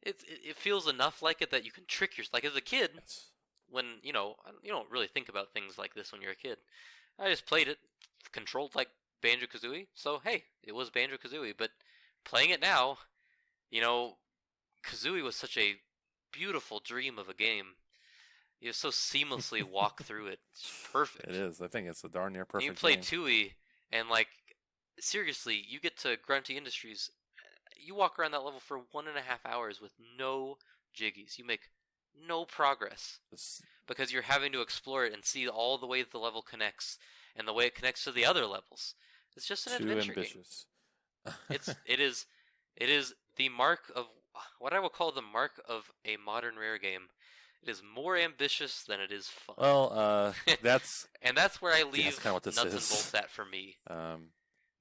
It feels enough like it that you can trick yourself. Like as a kid, yes. When you don't really think about things like this when you're a kid. I just played it, controlled like Banjo-Kazooie. So hey, it was Banjo-Kazooie. But playing it now, Kazooie was such a beautiful dream of a game. You so seamlessly walk through it. It's perfect. It is. I think it's a darn near perfect. And you play game. Tooie, and like seriously, you get to Grunty Industries. You walk around that level for 1.5 hours with no jiggies. You make no progress because you're having to explore it and see all the way that the level connects and the way it connects to the other levels. It's just an adventure ambitious. game. It is the mark of what I will call the mark of a modern rare game. It is more ambitious than it is fun. Well, that's and that's where I leave kind of what this nuts is. and bolts at for me.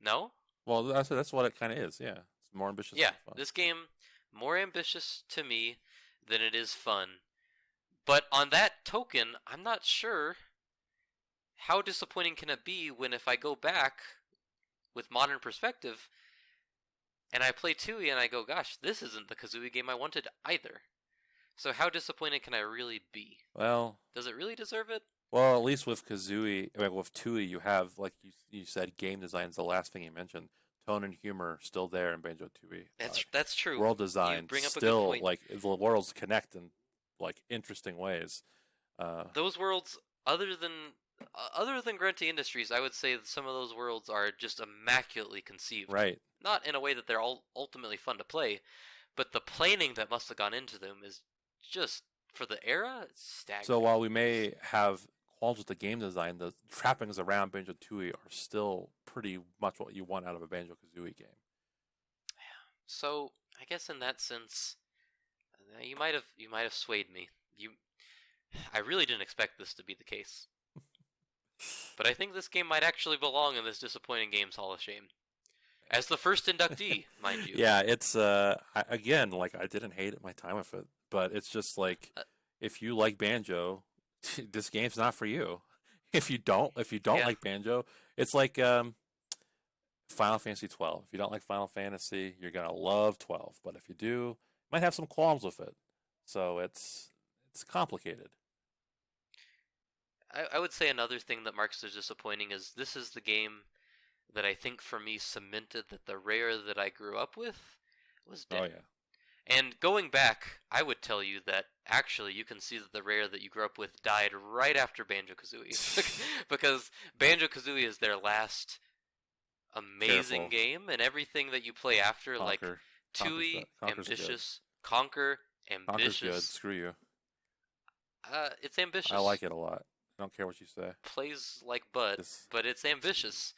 No? Well, that's what it kind of is. Yeah, it's more ambitious. Yeah, than fun. This game more ambitious to me than it is fun. But on that token, I'm not sure how disappointing can it be when if I go back with modern perspective and I play Tooie and I go, gosh, this isn't the Kazooie game I wanted either. So how disappointed can I really be? Well, does it really deserve it? Well, at least with Kazooie, with Tooie, you have, like you said, game design's the last thing you mentioned. Tone and humor still there in Banjo-Tooie. That's true. World design bring up still, a good point. like, the worlds connect in like interesting ways. Those worlds, other than Grunty Industries, I would say that some of those worlds are just immaculately conceived. Right. Not in a way that they're all ultimately fun to play, but the planning that must have gone into them is just, for the era, it's staggering. So while we may have qualms with the game design, the trappings around Banjo-Tooie are still pretty much what you want out of a Banjo-Kazooie game. Yeah. So I guess in that sense, you might have swayed me. I really didn't expect this to be the case. But I think this game might actually belong in this Disappointing Games Hall of Shame. As the first inductee, mind you. Yeah, it's again, like, I didn't hate my time with it, but it's just like if you like Banjo, this game's not for you. If you don't like Banjo, it's like Final Fantasy 12. If you don't like Final Fantasy, you're gonna love 12. But if you do, you might have some qualms with it. So it's complicated. I would say another thing that marks as disappointing is this is the game that I think for me cemented that the rare that I grew up with was dead. Oh yeah. And going back, I would tell you that actually you can see that the rare that you grew up with died right after Banjo-Kazooie. Because Banjo-Kazooie is their last amazing game, and everything that you play after, Conquer. like Tooie, ambitious, Conquer, ambitious. Conquer's good. Screw you. It's ambitious. I like it a lot. I don't care what you say. Plays like Bud, but it's ambitious.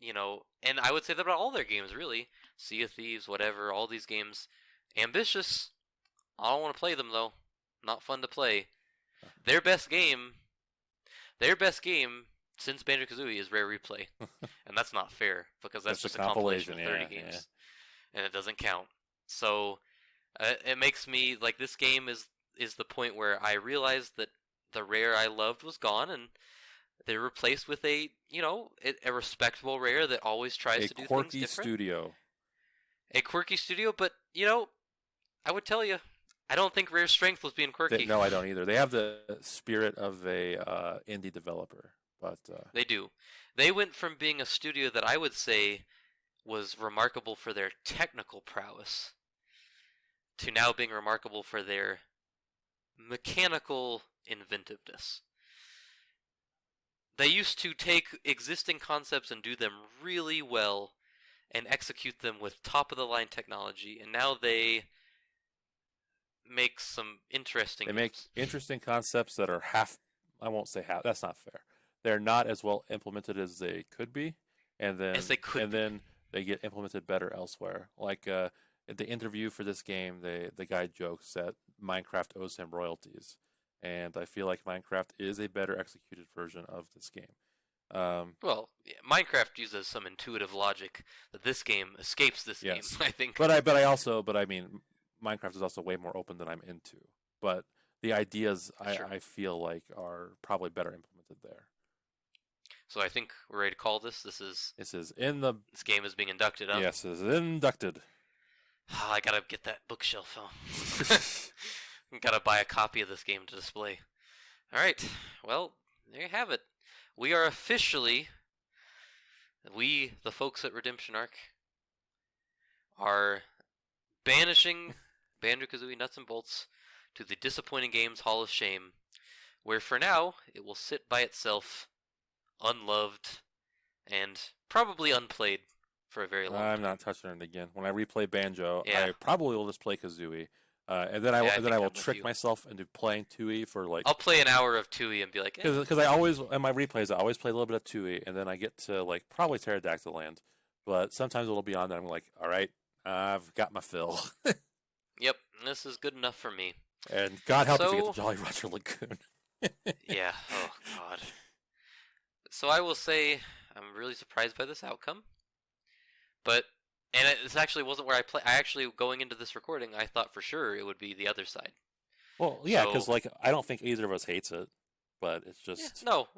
and I would say that about all their games, really. Sea of Thieves, whatever, all these games. Ambitious. I don't want to play them, though. Not fun to play. Their best game since Banjo-Kazooie is Rare Replay. And that's not fair, because that's just a compilation of 30 games. And it doesn't count. So, it makes me, like, this game is the point where I realized that the Rare I loved was gone, and they're replaced with a respectable Rare that always tries to do things different. A quirky studio. A quirky studio, but, I would tell you, I don't think Rare's strength was being quirky. No, I don't either. They have the spirit of a indie developer, but they do. They went from being a studio that I would say was remarkable for their technical prowess to now being remarkable for their mechanical inventiveness. They used to take existing concepts and do them really well and execute them with top-of-the-line technology, and now they make some interesting... They make interesting concepts that are I won't say half, that's not fair. They're not as well implemented as they could be, and then then they get implemented better elsewhere. Like at the interview for this game, the guy jokes that Minecraft owes him royalties, and I feel like Minecraft is a better executed version of this game. Minecraft uses some intuitive logic that this game escapes this game, I think. But I mean, Minecraft is also way more open than I'm into. But the ideas I feel like are probably better implemented there. So I think we're ready to call this. This game is being inducted, huh? Yes, it's inducted. Oh, I gotta get that bookshelf home. Gotta buy a copy of this game to display. Alright, well, there you have it. We are officially, the folks at Redemption Arc, are banishing Banjo-Kazooie Nuts and Bolts to the Disappointing Games Hall of Shame, where for now it will sit by itself, unloved, and probably unplayed for a very long time. I'm not touching it again. When I replay Banjo, I probably will just play Kazooie. And then I will trick myself into playing Tooie for like... I'll play an hour of Tooie and be like... Because I always, in my replays, I always play a little bit of Tooie, and then I get to like probably Pterodactyl Land. But sometimes it'll be on there, and I'm like, alright, I've got my fill. Yep, this is good enough for me. And God help us to get the Jolly Roger Lagoon. Yeah, oh God. So I will say, I'm really surprised by this outcome. And this actually wasn't where I actually, going into this recording, I thought for sure it would be the other side. Well, yeah, because I don't think either of us hates it, but it's just... Yeah, no,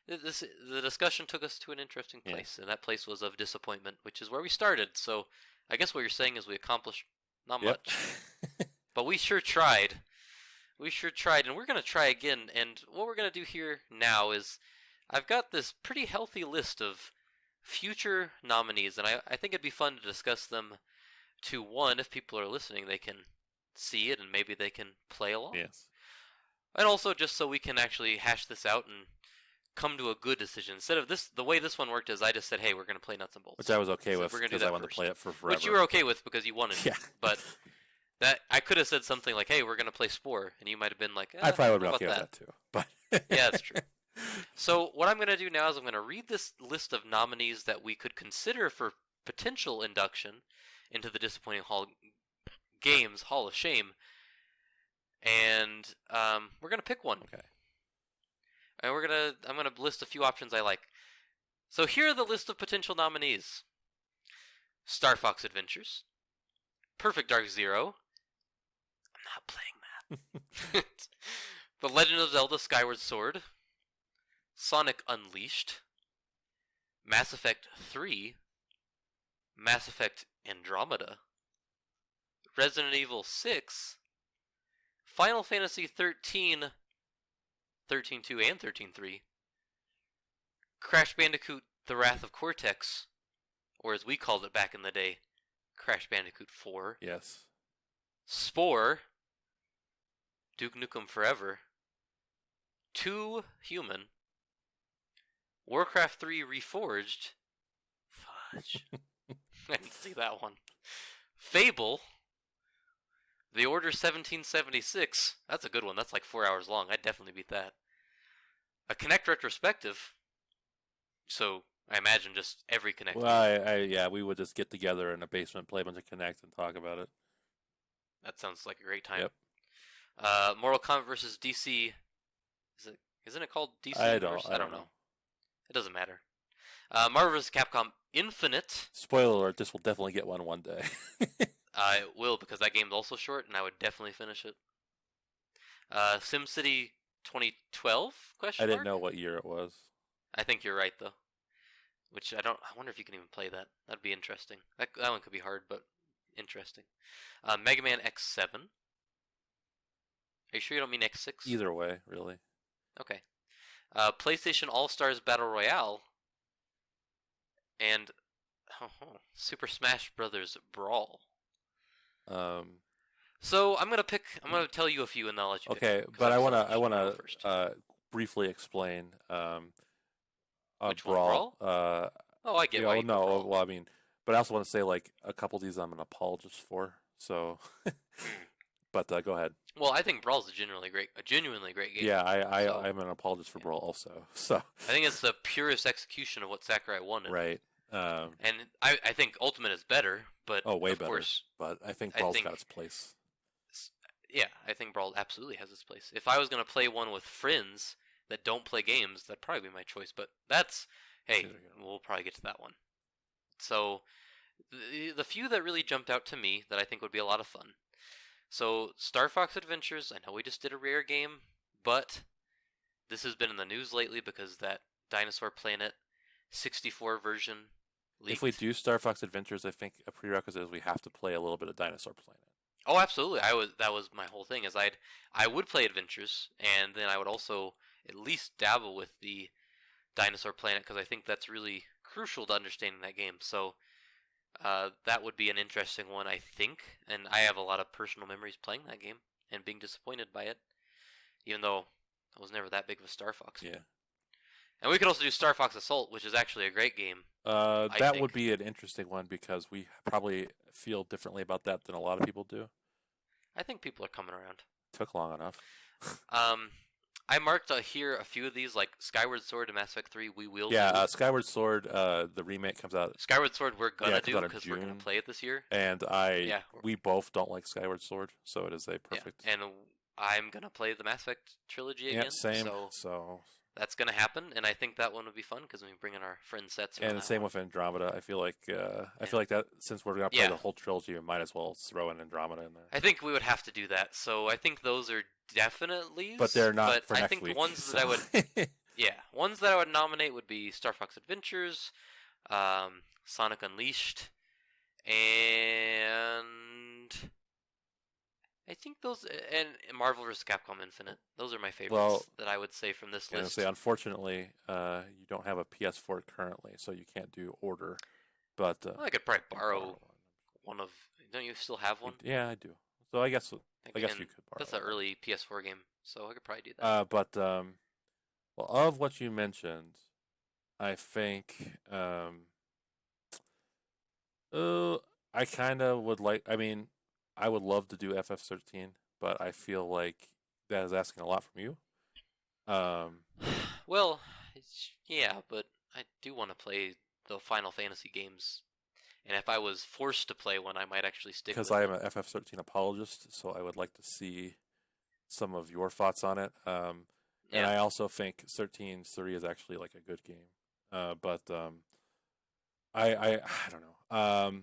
the discussion took us to an interesting place, and that place was of disappointment, which is where we started. So I guess what you're saying is we accomplished not much. But we sure tried. We sure tried, and we're going to try again. And what we're going to do here now is I've got this pretty healthy list of future nominees, and I think it'd be fun to discuss them to one, if people are listening, they can see it and maybe they can play along. Yes. And also just so we can actually hash this out and come to a good decision. Instead of the way this one worked is I just said, hey, we're going to play Nuts and Bolts. Which I was okay with because I wanted to play it for forever. Which you were okay with because you wanted to. But that I could have said something like, hey, we're going to play Spore, and you might have been like, I probably would have been okay with that too. But yeah, that's true. So what I'm going to do now is I'm going to read this list of nominees that we could consider for potential induction into the Disappointing Games Hall of Shame, and we're going to pick one. Okay. And I'm going to list a few options I like. So here are the list of potential nominees: Star Fox Adventures, Perfect Dark Zero. I'm not playing that. The Legend of Zelda: Skyward Sword, Sonic Unleashed, Mass Effect 3, Mass Effect Andromeda, Resident Evil 6, Final Fantasy 13, 13-2 and 13-3, Crash Bandicoot: The Wrath of Cortex, or as we called it back in the day, Crash Bandicoot 4. Yes. Spore, Duke Nukem Forever, 2 Human, Warcraft 3 Reforged. Fudge. I didn't see that one. Fable. The Order 1776. That's a good one. That's like 4 hours long. I'd definitely beat that. A Kinect Retrospective. So, I imagine just every Kinect Well, game. yeah, we would just get together in a basement, play a bunch of Kinect, and talk about it. That sounds like a great time. Yep. Mortal Kombat versus DC. Isn't it called DC I Universe? I don't don't know. know. It doesn't matter. Marvel vs. Capcom Infinite. Spoiler alert: this will definitely get one day. It will, because that game's also short, and I would definitely finish it. SimCity 2012? I didn't know what year it was. I think you're right though. Which I wonder if you can even play that. That'd be interesting. That one could be hard, but interesting. Mega Man X7. Are you sure you don't mean X6? Either way, really. Okay. PlayStation All Stars Battle Royale. And Super Smash Brothers Brawl. So I'm gonna tell you a few, and then I'll let you pick. Okay, but I wanna briefly explain which Brawl. One, Brawl? I get why you no, Brawl. well, I mean, but I also want to say like a couple of these I'm an apologist for. So, but go ahead. Well, I think Brawl's a genuinely great game. Yeah, I'm an apologist for Brawl also. So I think it's the purest execution of what Sakurai wanted. Right. And I think Ultimate is better, but way of better. Course, but I think Brawl's got its place. Yeah, I think Brawl absolutely has its place. If I was gonna play one with friends that don't play games, that'd probably be my choice. But we'll probably get to that one. So the few that really jumped out to me that I think would be a lot of fun. So Star Fox Adventures, I know we just did a rare game, but this has been in the news lately because that Dinosaur Planet 64 version leaked. If we do Star Fox Adventures, I think a prerequisite is we have to play a little bit of Dinosaur Planet. Oh, absolutely. That was my whole thing, is I would play Adventures, and then I would also at least dabble with the Dinosaur Planet, because I think that's really crucial to understanding that game. So that would be an interesting one, I think. And I have a lot of personal memories playing that game and being disappointed by it, even though I was never that big of a Star Fox fan. Yeah. And we could also do Star Fox Assault, which is actually a great game. That would be an interesting one because we probably feel differently about that than a lot of people do. I think people are coming around. Took long enough. I marked here a few of these, like Skyward Sword and Mass Effect 3. We will. Yeah, Skyward Sword. The remake comes out. Skyward Sword, we're gonna do because we're gonna play it this year. And we both don't like Skyward Sword, so it is a perfect. Yeah. And I'm gonna play the Mass Effect trilogy again. Yeah, same. So that's gonna happen, and I think that one would be fun because we bring in our friend sets. And the same with Andromeda. I feel like that since we're gonna play the whole trilogy, we might as well throw in Andromeda in there. I think we would have to do that. So I think those are definitely. But they're not for next week. I think the ones that I would, ones that I would nominate would be Star Fox Adventures, Sonic Unleashed, and I think those, and Marvel vs. Capcom Infinite. Those are my favorites that I would say from this list. Unfortunately, you don't have a PS4 currently, so you can't do order. But I could probably borrow one of. Don't you still have one? Yeah, I do. So I guess you could borrow. That's an early PS4 game, so I could probably do that. But of what you mentioned, I think I kind of would like. I mean, I would love to do FF13, but I feel like that is asking a lot from you. Well, yeah, but I do want to play the Final Fantasy games. And if I was forced to play one, I might actually stick with it. Because I am an FF13 apologist, so I would like to see some of your thoughts on it. And I also think 13.3 is actually like a good game. But I don't know.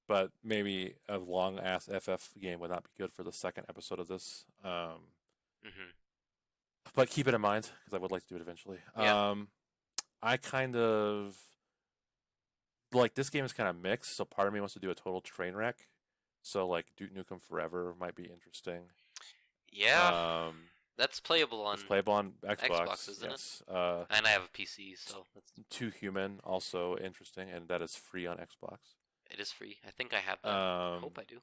But maybe a long-ass FF game would not be good for the second episode of this. But keep it in mind, because I would like to do it eventually. Yeah. I kind of... Like, this game is kind of mixed, so part of me wants to do a total train wreck. So, like, Duke Nukem Forever might be interesting. Yeah. That's playable on Xbox, isn't it? And I have a PC, so that's... 2 Human, also interesting, and that is free on Xbox. It is free. I think I have that. I hope I do.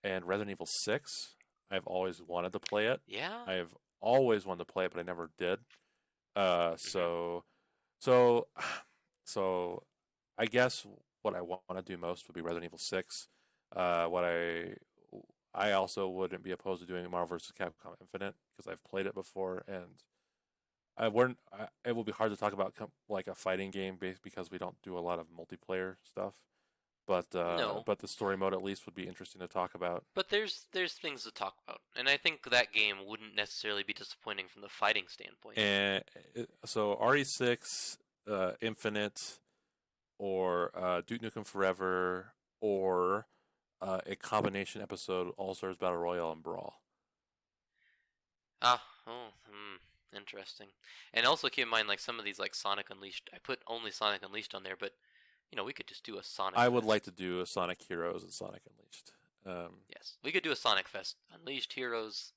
And Resident Evil 6, I've always wanted to play it. Yeah. I've always wanted to play it, but I never did. So I guess what I want to do most would be Resident Evil 6. What I also wouldn't be opposed to doing Marvel vs. Capcom Infinite because I've played it before and it will be hard to talk about like a fighting game because we don't do a lot of multiplayer stuff. No, But the story mode at least would be interesting to talk about. but there's things to talk about, and I think that game wouldn't necessarily be disappointing from the fighting standpoint. And so RE6, Infinite, or Duke Nukem Forever, or a combination episode All Stars Battle Royale and Brawl. Interesting. And also keep in mind, like some of these, like Sonic Unleashed. I put only Sonic Unleashed on there, but we could just do a Sonic. I would like to do a Sonic Heroes and Sonic Unleashed. Yes, we could do a Sonic Fest. Unleashed Heroes,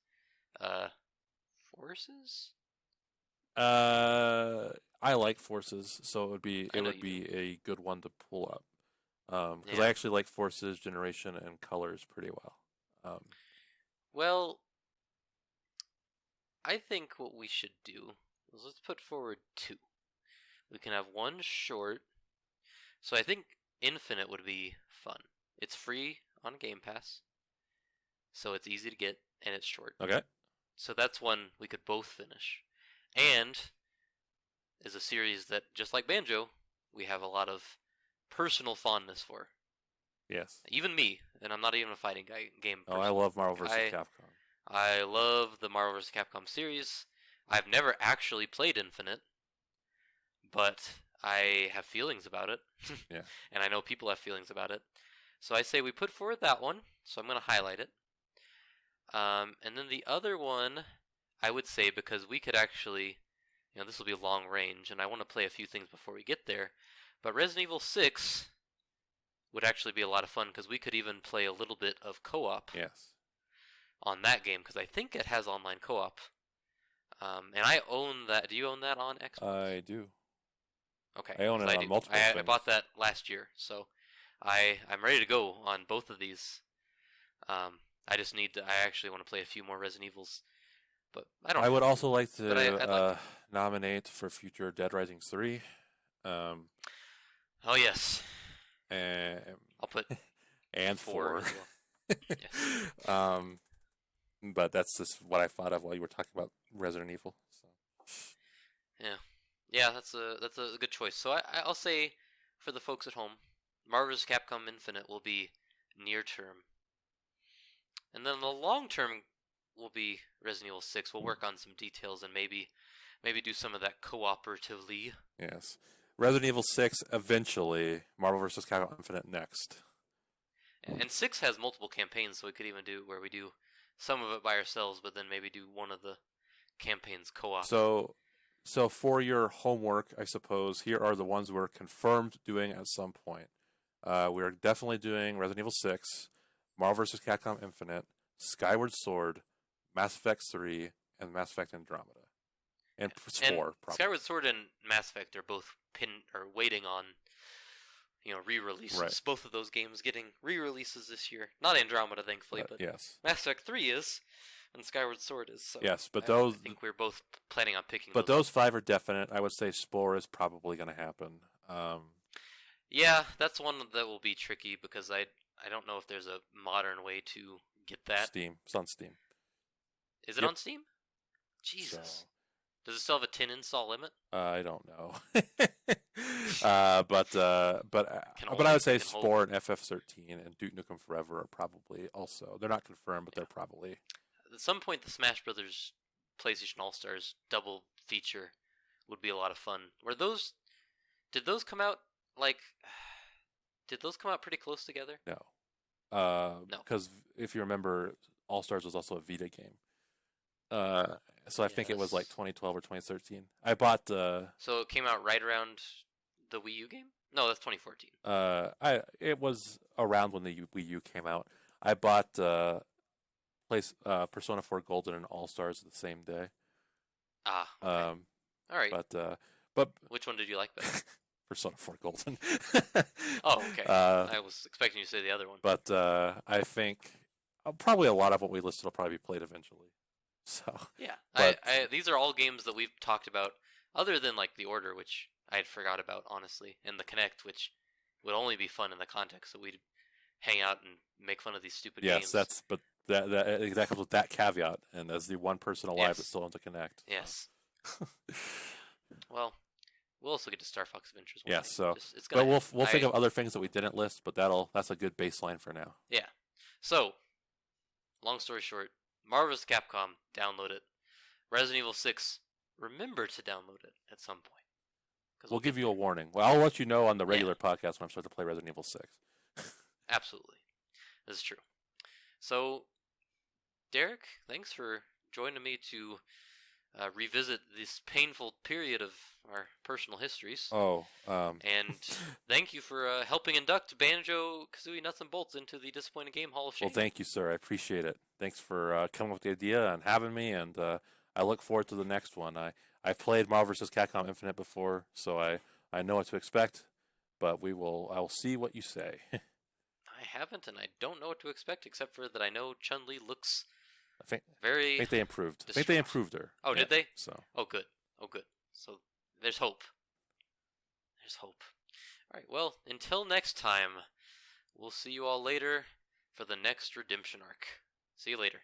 Forces. I like Forces, so it would be a good one to pull up. Because I actually like Forces, Generation, and Colors pretty well. Well, I think what we should do is let's put forward 2. We can have one short. So I think Infinite would be fun. It's free on Game Pass, so it's easy to get, and it's short. Okay. So that's one we could both finish. And is a series that, just like Banjo, we have a lot of personal fondness for. Yes. Even me, and I'm not even a fighting game person. Oh, I love Marvel vs. Capcom. I love the Marvel vs. Capcom series. I've never actually played Infinite, but I have feelings about it. Yeah. And I know people have feelings about it. So I say we put forward that one, so I'm going to highlight it. And then the other one, I would say, because we could actually, this will be long range, and I want to play a few things before we get there, but Resident Evil 6 would actually be a lot of fun, because we could even play a little bit of co-op. Yes. On that game, because I think it has online co-op. And I own that. Do you own that on Xbox? I do. Okay. I own it on multiple things. I bought that last year, so I'm ready to go on both of these. I actually want to play a few more Resident Evils, but I don't. I would also like to nominate for future Dead Rising 3. Oh yes. And I'll put and 4. Yes. But that's just what I thought of while you were talking about Resident Evil. So. Yeah, that's a good choice. So I'll say for the folks at home, Marvel vs. Capcom Infinite will be near term, and then the long term will be Resident Evil 6. We'll work on some details and maybe do some of that cooperatively. Yes, Resident Evil 6 eventually. Marvel vs. Capcom Infinite next. And 6 has multiple campaigns, so we could even do where we do some of it by ourselves, but then maybe do one of the campaigns co-op. So for your homework, I suppose, here are the ones we're confirmed doing at some point. We're definitely doing Resident Evil 6, Marvel vs. Capcom Infinite, Skyward Sword, Mass Effect 3, and Mass Effect Andromeda. And 4, probably. Skyward Sword and Mass Effect are both waiting on re-releases. Right. Both of those games getting re-releases this year. Not Andromeda, thankfully, but yes. Mass Effect 3 is, and Skyward Sword is. So yes, but I think we're both planning on picking. But those 5 are definite. I would say Spore is probably going to happen. Yeah, that's one that will be tricky because I don't know if there's a modern way to get that. Steam. It's on Steam. Is it on Steam? Jesus. So. Does it still have a 10 install limit? I don't know. But I would say Spore and FF13 and Duke Nukem Forever are probably also. They're not confirmed, but they're probably. At some point, the Smash Brothers PlayStation All Stars double feature would be a lot of fun. Did those come out pretty close together? No. No. Because if you remember, All Stars was also a Vita game. So I think it was like 2012 or 2013. I bought. So it came out right around the Wii U game? No, that's 2014. It was around when the Wii U came out. I bought Persona 4 Golden and All Stars the same day. Ah. Okay. All right. But which one did you like better? Persona 4 Golden. Oh, okay. I was expecting you to say the other one. But I think probably a lot of what we listed will probably be played eventually. So yeah, these are all games that we've talked about, other than like The Order, which I had forgot about honestly, and the Kinect, which would only be fun in the context that we'd hang out and make fun of these stupid games. Yes, that comes with that caveat, and as the one person alive that still owns a Kinect. Yes, Well, we'll also get to Star Fox Adventures one Yeah, day. so It's gonna but we'll think of other things that we didn't list, but that's a good baseline for now. Yeah. So, long story short, Marvel's Capcom, download it. Resident Evil 6, remember to download it at some point. We'll give you a warning. Well, I'll let you know on the regular podcast when I'm starting to play Resident Evil 6. Absolutely. This is true. So, Derek, thanks for joining me to revisit this painful period of our personal histories. And thank you for helping induct Banjo-Kazooie Nuts and Bolts into the Disappointing Game Hall of Shame. Well, thank you, sir. I appreciate it. Thanks for coming up with the idea and having me, and I look forward to the next one. I played Marvel vs. Capcom Infinite before, so I know what to expect, but I will see what you say. I haven't, and I don't know what to expect, except for that I know Chun-Li looks I think they improved. distraught. I think they improved her. Oh, yeah, did they? So. Oh, good. So there's hope. There's hope. All right. Well, until next time, we'll see you all later for the next redemption arc. See you later.